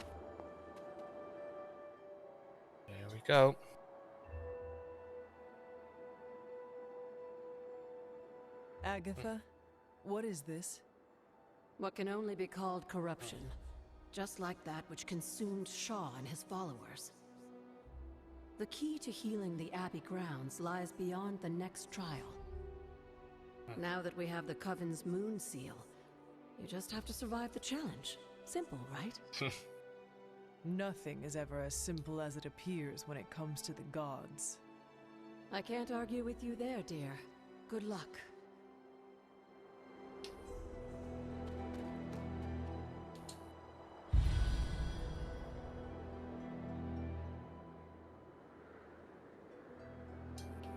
Here we go. Agatha, what is this? What can only be called corruption, just like that which consumed Shaw and his followers. The key to healing the Abbey grounds lies beyond the next trial. Now that we have the Coven's moon seal, you just have to survive the challenge. Simple, right? Nothing is ever as simple as it appears when it comes to the gods. I can't argue with you there, dear. Good luck.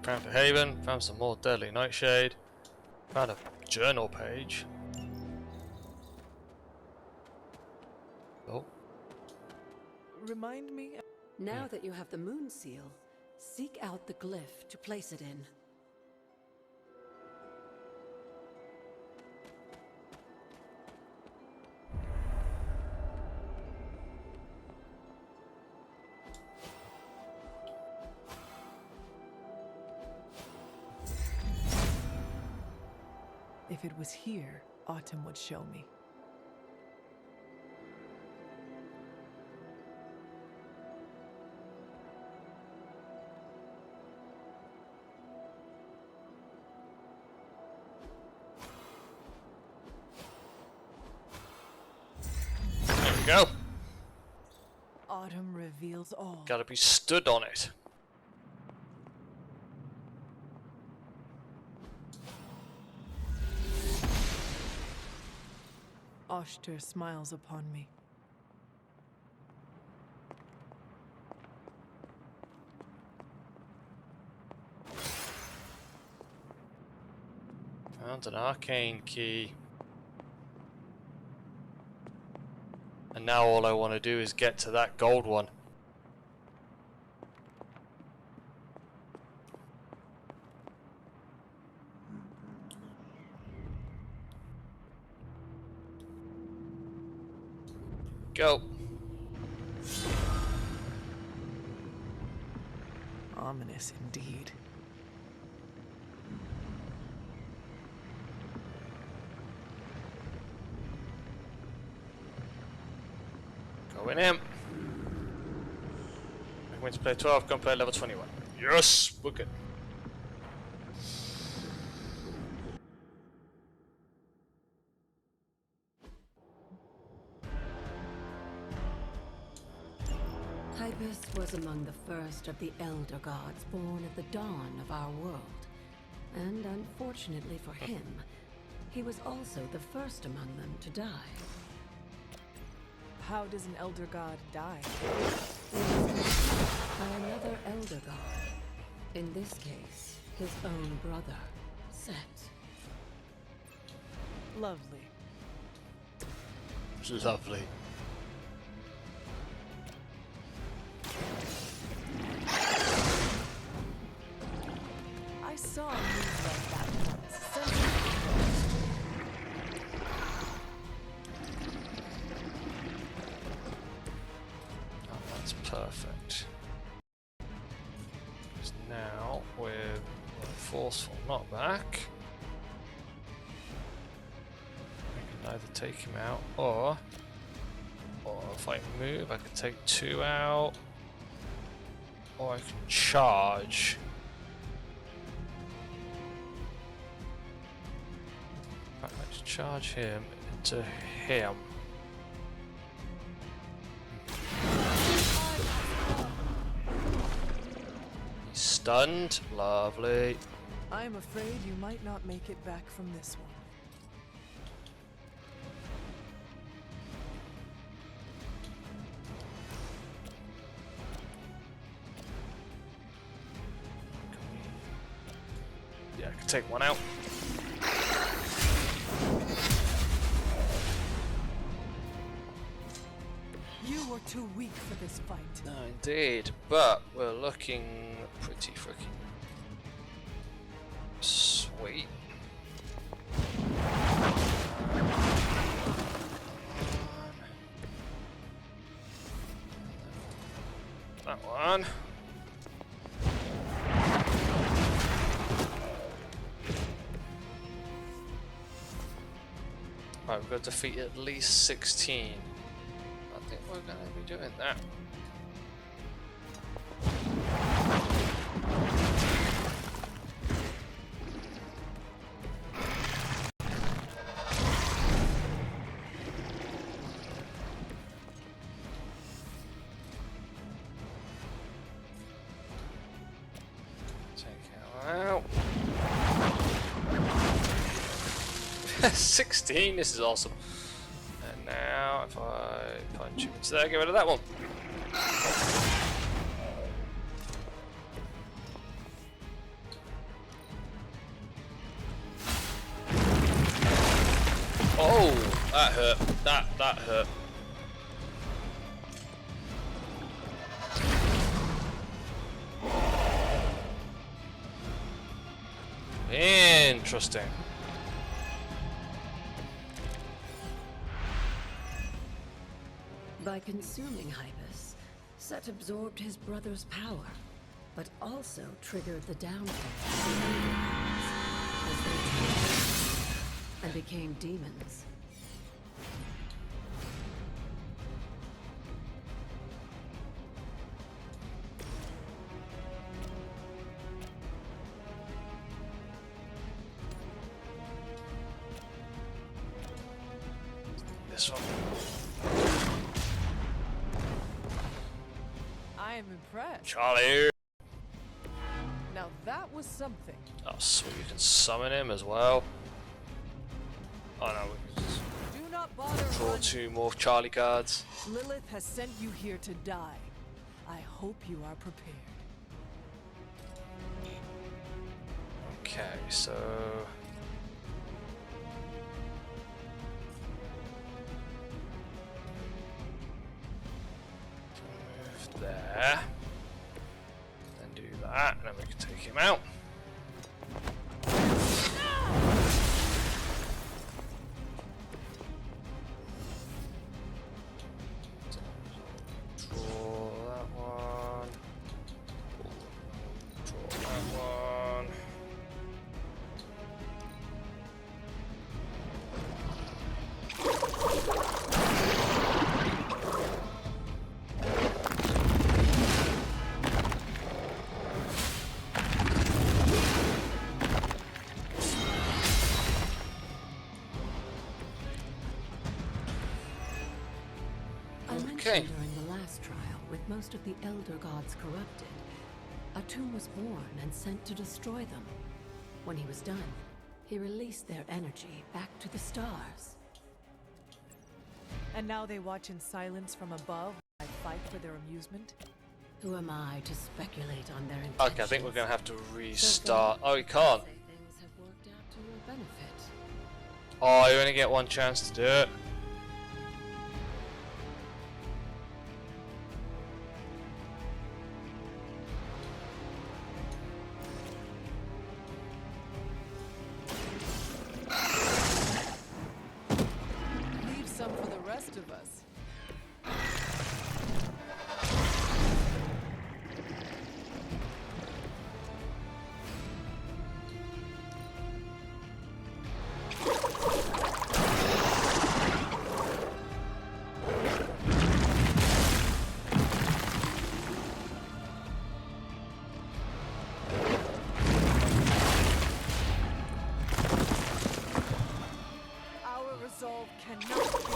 Found a haven, found some more Deadly Nightshade, found a journal page. Oh. Remind me. Now that you have the moon seal, seek out the glyph to place it in. If it was here, Autumn would show me. There we go. Autumn reveals all. Gotta be stood on it. Oshter smiles upon me. Found an arcane key. And now all I want to do is get to that gold one. Go. Ominous indeed. Going in. I'm going to play 12, going to play level 21. Yes, we're good. Hypus was among the first of the Elder Gods born at the dawn of our world, And unfortunately for him, he was also the first among them to die. How does an Elder God die? By another Elder God. In this case, his own brother, Set. Lovely. Lovely. I saw a move like that once. Oh, that's perfect. Because now, with a forceful knockback, I can either take him out, or if I move, I can take 2 out, or I can charge. Let's charge him into him. He's stunned. Lovely. I'm afraid you might not make it back from this one. Yeah, I can take 1 out. You were too weak for this fight. No, indeed, but we're looking pretty freaking sweet. That one. Right, we've got to defeat at least 16. I think we're going to be doing that. Take it out. 16, this is awesome. And now if I punch him into there, get rid of that one. Oh, that hurt. That hurt. Interesting. By consuming Hypus, Set absorbed his brother's power, but also triggered the downfall of the Elder Gods as they turned and became demons. This one. I am impressed. Charlie! Now that was something. Oh sweet, you can summon him as well. Oh no, we can just Do not bother draw running. 2 more Charlie cards. Lilith has sent you here to die. I hope you are prepared. Okay, so move there, then do that, and then we can take him out. Draw that one. Draw that one. I mentioned during the last trial, with most of the Elder Gods corrupted, a tomb was born and sent to destroy them. When he was done, he released their energy back to the stars. And now they watch in silence from above while I fight for their amusement? Who am I to speculate on their intentions? Okay, I think we're gonna have to restart. Oh, you can't. Things have worked out to your benefit. Oh, you only get one chance to do it. Leave some for the rest of us. Our resolve cannot be.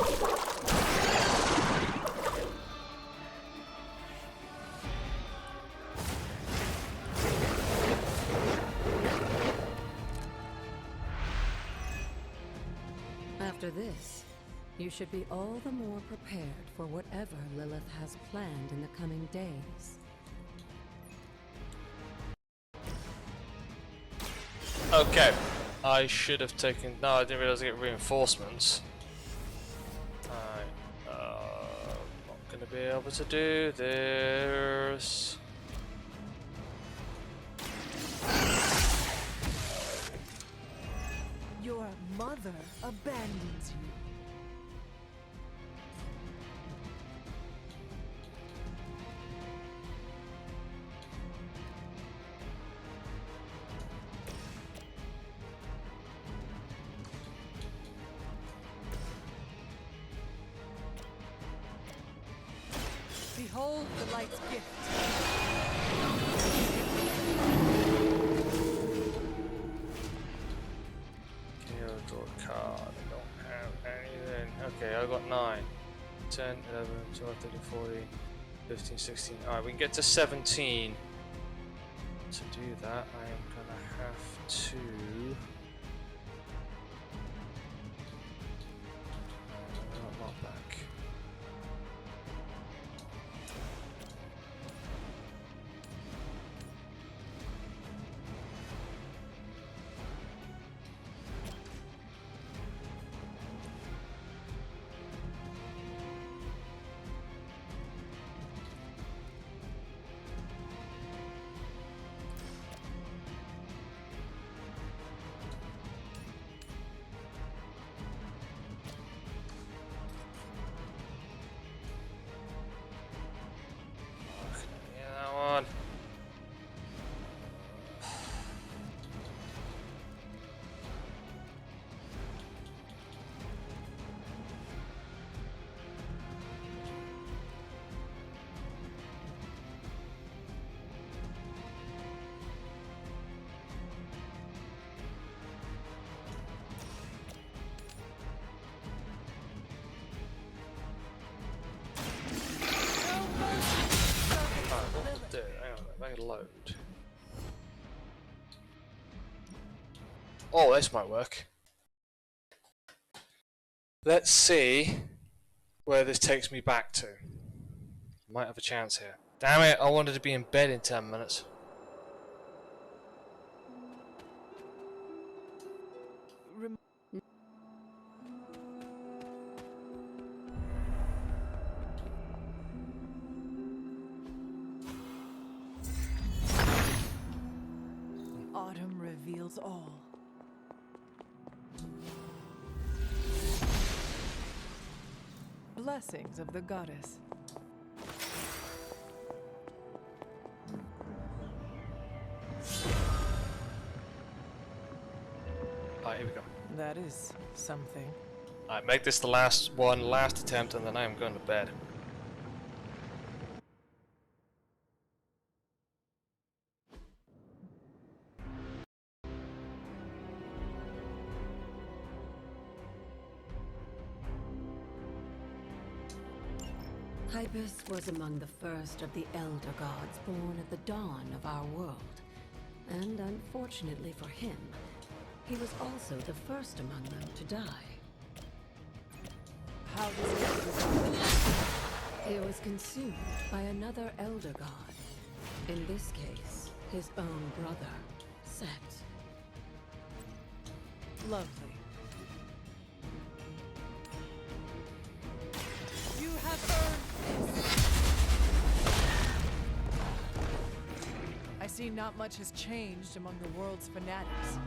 After this, you should be all the more prepared for whatever Lilith has planned in the coming days. Okay, I should have taken. No, I didn't realize I get reinforcements. I'm not gonna be able to do this. Your mother abandons you. Behold the light's gift. Here, draw a card. I don't have anything. Okay, I got 9, 10, 11, 12, 13, 14, 15, 16. Alright, we can get to 17. To do that, I am gonna have to. Not back. Load. Oh, this might work. Let's see where this takes me back to. Might have a chance here. Damn it, I wanted to be in bed in 10 minutes. Autumn reveals all. Blessings of the goddess. Alright, here we go. That is something. Alright, make this the last one, last attempt, and then I am going to bed. Hypus was among the first of the Elder Gods born at the dawn of our world, And unfortunately for him, he was also the first among them to die. How does it happen? It was consumed by another Elder God. In this case, his own brother, Set. Lovely. You have earned this. I see not much has changed among the world's fanatics.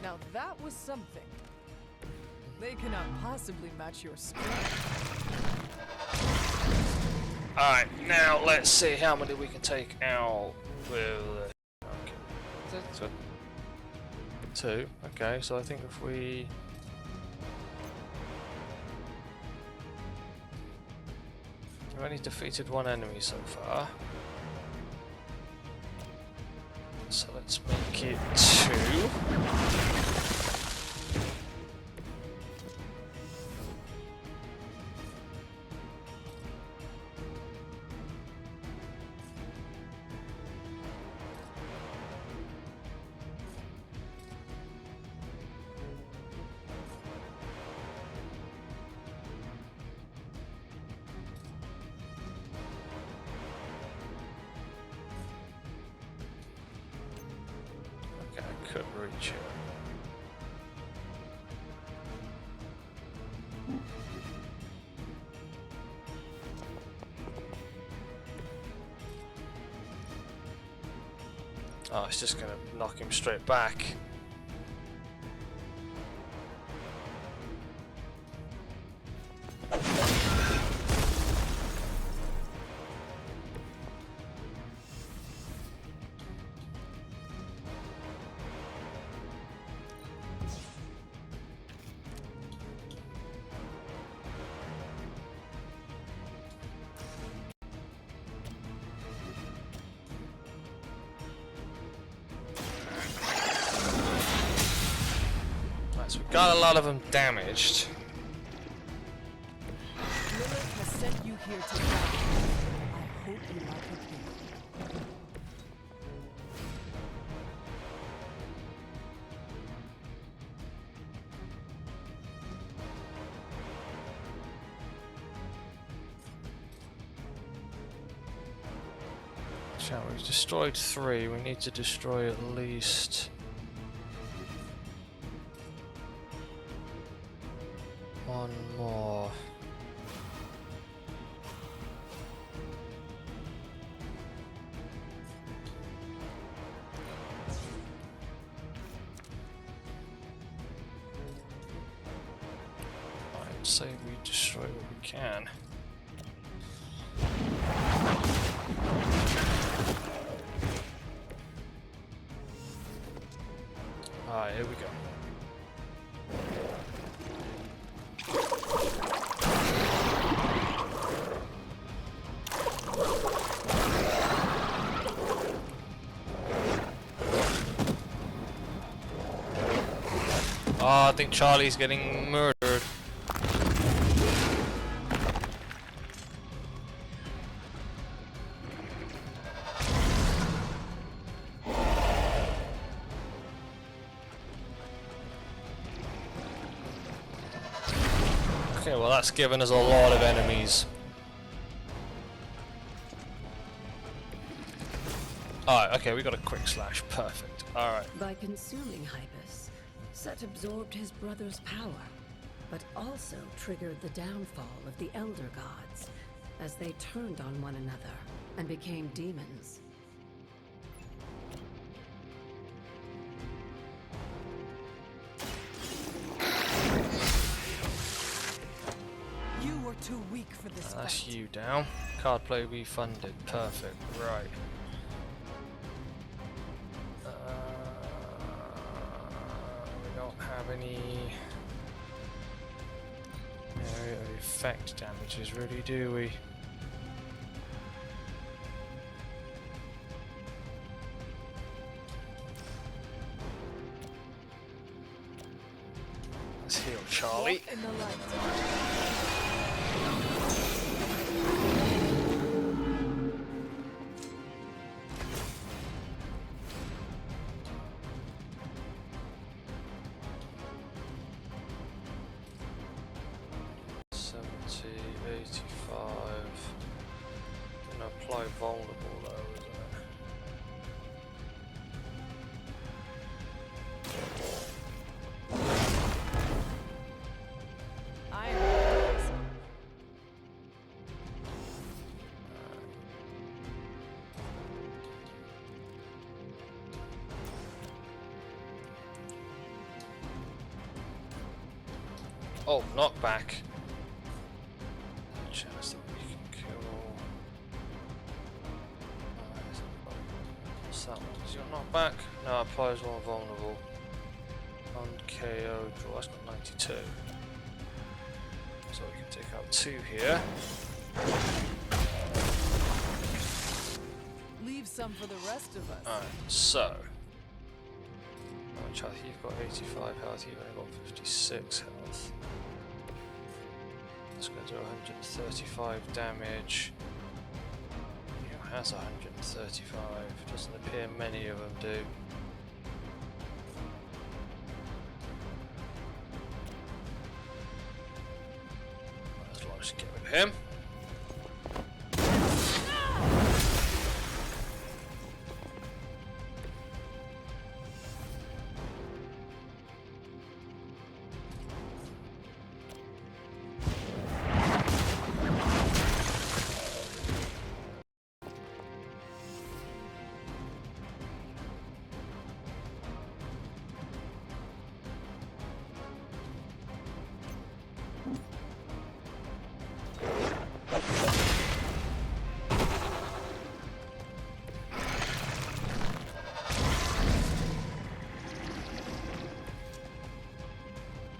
Now that was something. They cannot possibly match your strength. Alright, now let's see how many we can take out with... Okay. Is that two? Okay, so I think if we... We've only defeated one enemy so far. So let's make it 2. Could reach it. Oh, it's just gonna knock him straight back. So we got a lot of them damaged. Lilith has sent you here to die. I hope you like her here. Shall we? We've destroyed 3. We need to destroy at least... one more. I'd say we destroy what we can. Alright, here we go. Oh, I think Charlie's getting murdered. Okay, well that's given us a lot of enemies. Alright, okay, we got a quick slash. Perfect. Alright. By consuming Hypus, Set absorbed his brother's power, but also triggered the downfall of the Elder Gods, as they turned on one another and became demons. You were too weak for this That's fight. you down. Card play refunded. Perfect. Right. have any area of effect damages, really, do we? Let's heal Charlie. Walk in the light. 85. Gonna apply vulnerable though, isn't it? I am. Oh, knockback. Chance that we can kill. What's that one? Has he got knockback? No, applies one vulnerable. On KO draw. That's got 92. So we can take out 2 here. Leave some for the rest of us. Alright, so. Charlie, you've got 85 health, you've only got 56 health. Let's go to 135 damage. Who has 135? Doesn't appear many of them do. As long as you get rid of him.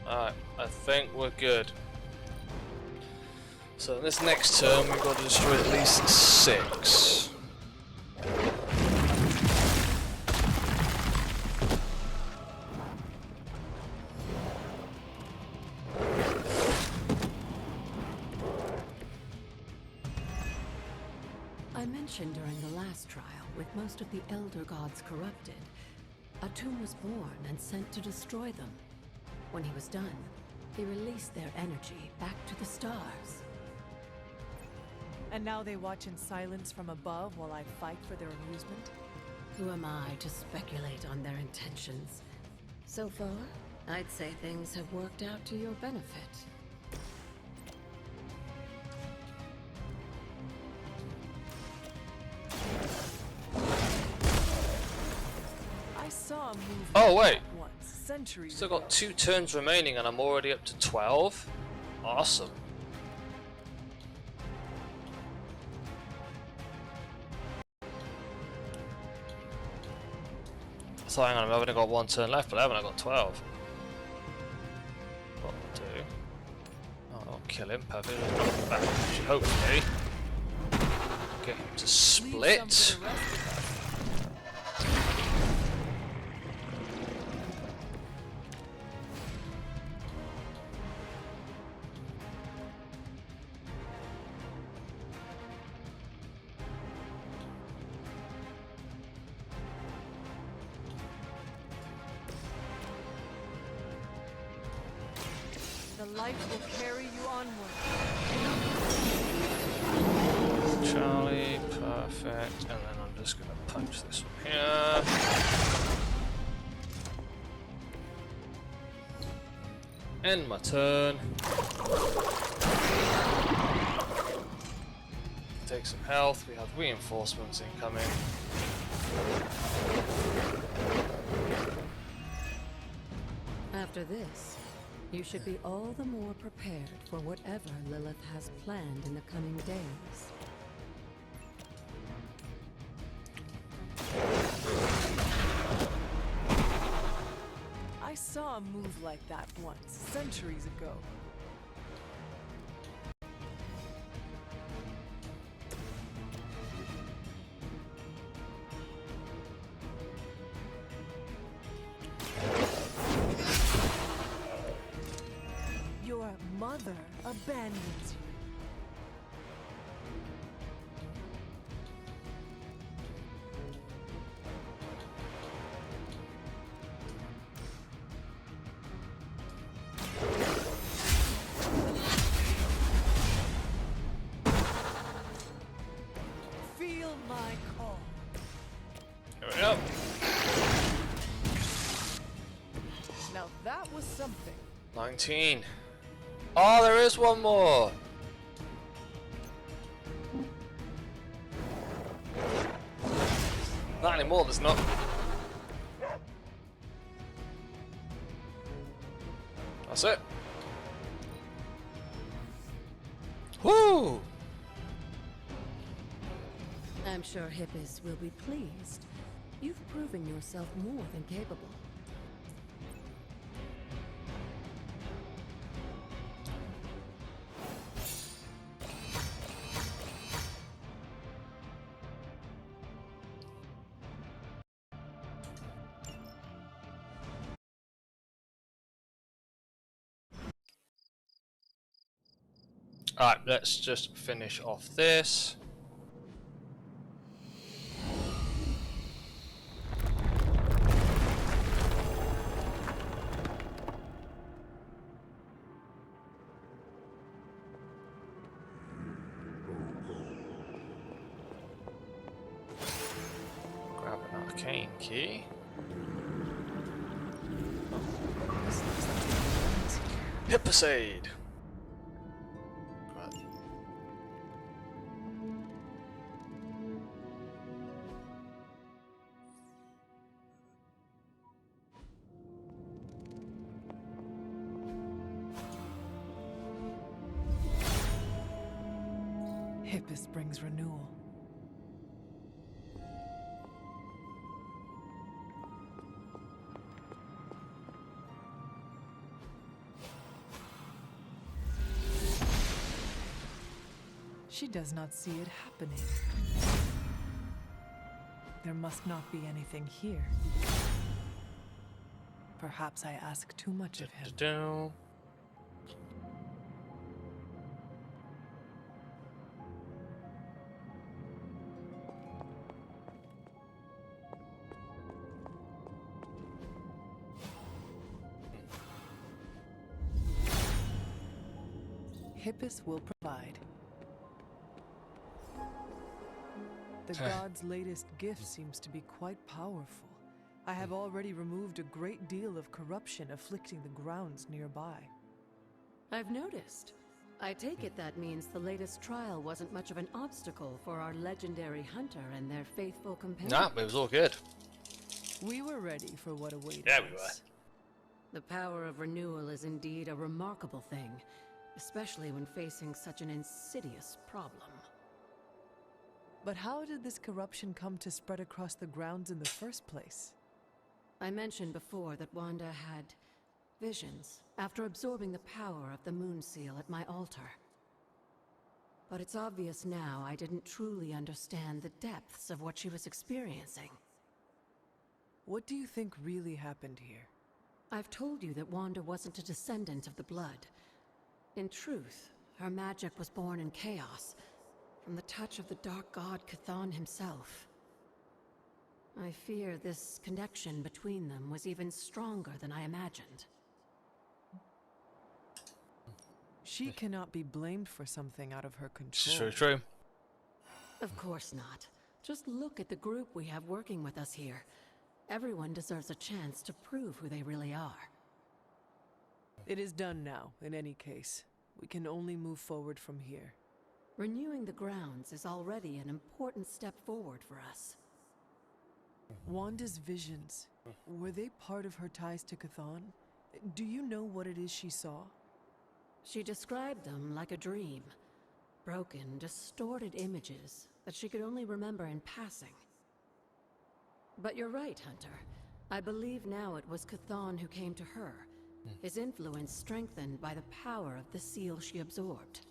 Alright, I think we're good. So in this next turn we've got to destroy at least 6. I mentioned during the last trial, with most of the Elder Gods corrupted, a tomb was born and sent to destroy them. When he was done, he released their energy back to the stars. And now they watch in silence from above while I fight for their amusement? Who am I to speculate on their intentions? So far, I'd say things have worked out to your benefit. I saw a move. Oh wait! Once, centuries Still ago. got 2 turns remaining and I'm already up to 12. Awesome. So hang on, I've only got 1 turn left, but I haven't got 12. What we'll do? Oh, I'll kill him, perfect. Hopefully get him to split. The light will carry you onward. Charlie, perfect. And then I'm just going to punch this one here. End my turn. Take some health. We have reinforcements incoming. After this, you should be all the more prepared for whatever Lilith has planned in the coming days. I saw saw a move like that once, centuries ago. Your mother abandons you. Feel my call. Here we go. Now that was something. 19. Oh, there is one more. Not anymore, there's not. That's it. Woo! I'm sure Hippis will be pleased. You've proven yourself more than capable. Alright, let's just finish off this. Grab an arcane key. Hipposade! Hippis brings renewal. She does not see it happening. There must not be anything here. Perhaps I ask too much of him. Hippis will provide. The god's latest gift seems to be quite powerful. I have already removed a great deal of corruption afflicting the grounds nearby. I've noticed. I take it that means the latest trial wasn't much of an obstacle for our legendary hunter and their faithful companions. Nah, it was all good. We were ready for what awaited Yeah, we were. us. The power of renewal is indeed a remarkable thing, especially when facing such an insidious problem. But how did this corruption come to spread across the grounds in the first place? I mentioned before that Wanda had visions after absorbing the power of the moon seal at my altar. But it's obvious now I didn't truly understand the depths of what she was experiencing. What do you think really happened here? I've told you that Wanda wasn't a descendant of the blood. In truth, her magic was born in chaos, from the touch of the dark god Chthon himself. I fear this connection between them was even stronger than I imagined. She cannot be blamed for something out of her control. True, true. Of course not. Just look at the group we have working with us here. Everyone deserves a chance to prove who they really are. It is done now, in any case. We can only move forward from here. Renewing the grounds is already an important step forward for us. Wanda's visions, were they part of her ties to Chthon? Do you know what it is she saw? She described them like a dream. Broken, distorted images that she could only remember in passing. But you're right, Hunter. I believe now it was Chthon who came to her, his influence strengthened by the power of the seal she absorbed.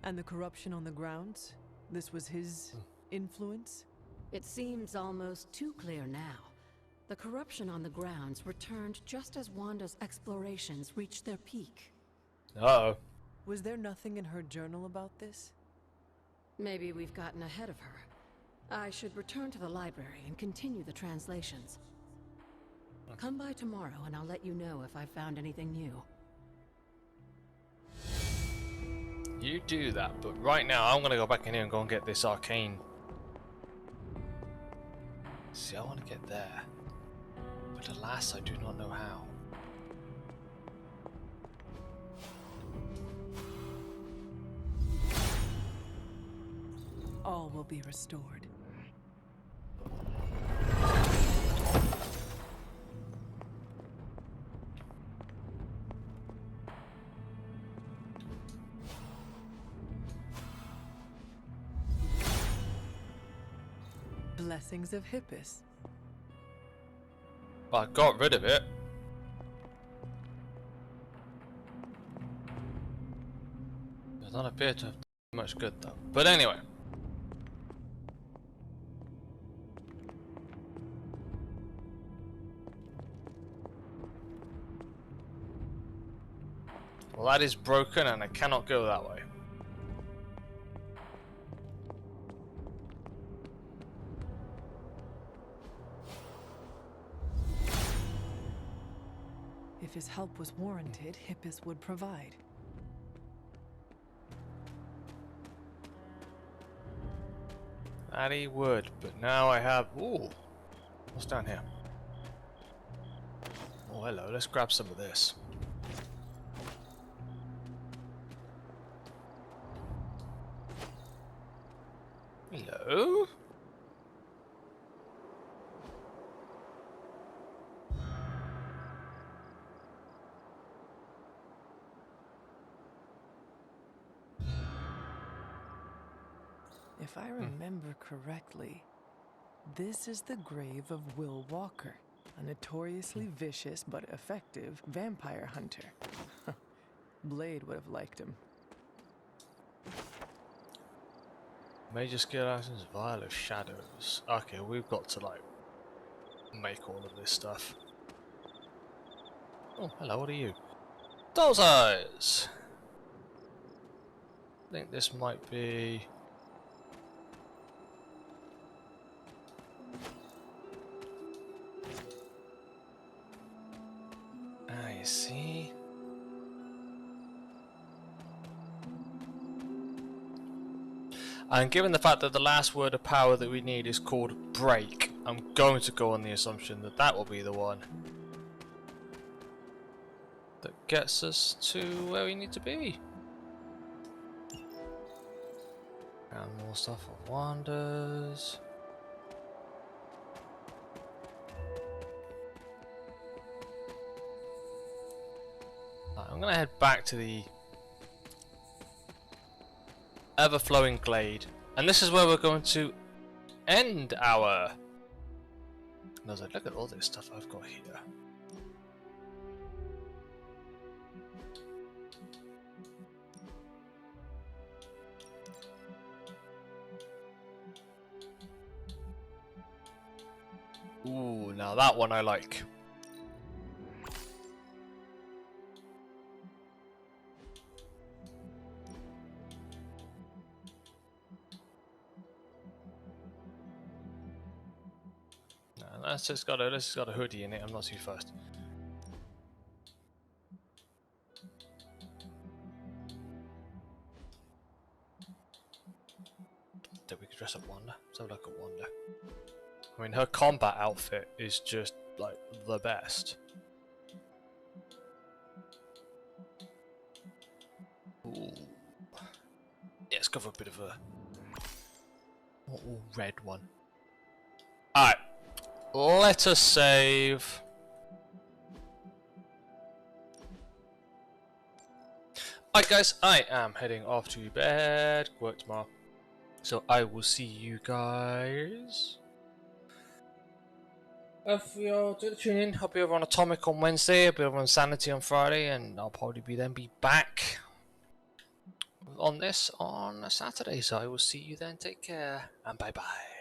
And the corruption on the grounds? This was his influence? It seems almost too clear now. The corruption on the grounds returned just as Wanda's explorations reached their peak. Uh-oh. Was there nothing in her journal about this? Maybe we've gotten ahead of her. I should return to the library and continue the translations. Come by tomorrow and I'll let you know if I've found anything new. You do that, but right now I'm gonna go back in here and go and get this arcane. See, I want to get there, but alas, I do not know how. All will be restored. Blessings of Hippus. I got rid of it. Does not appear to have done much good though. But anyway. Well, that is broken and I cannot go that way. If his help was warranted, Hippus would provide. That he would, but now I have... Ooh! What's down here? Oh, hello. Let's grab some of this. Hello? If I remember correctly, this is the grave of Will Walker, a notoriously vicious but effective vampire hunter. Blade would have liked him. Major skill items, Vial of Shadows. Okay, we've got to like make all of this stuff. Oh, hello, what are you? Doll's Eyes! I think this might be... I see. And given the fact that the last word of power that we need is called break, I'm going to go on the assumption that that will be the one that gets us to where we need to be. And more stuff of Wanda's. I'm going to head back to the ever-flowing glade, and this is where we're going to end our... And I was like, look at all this stuff I've got here. Ooh, now that one I like. That's just got a hoodie in it. I'm not too fussed. That we could dress up Wanda. Let's have a look at Wanda. I mean, her combat outfit is just like the best. Ooh. Yeah, let's go for a bit of a red one. Alright. Let us save. Alright guys, I am heading off to bed. Work tomorrow. So I will see you guys if you're tuning in, I'll be over on Atomic on Wednesday, I'll be over on Sanity on Friday, and I'll probably be back on this on a Saturday. So I will see you then. Take care, and bye bye.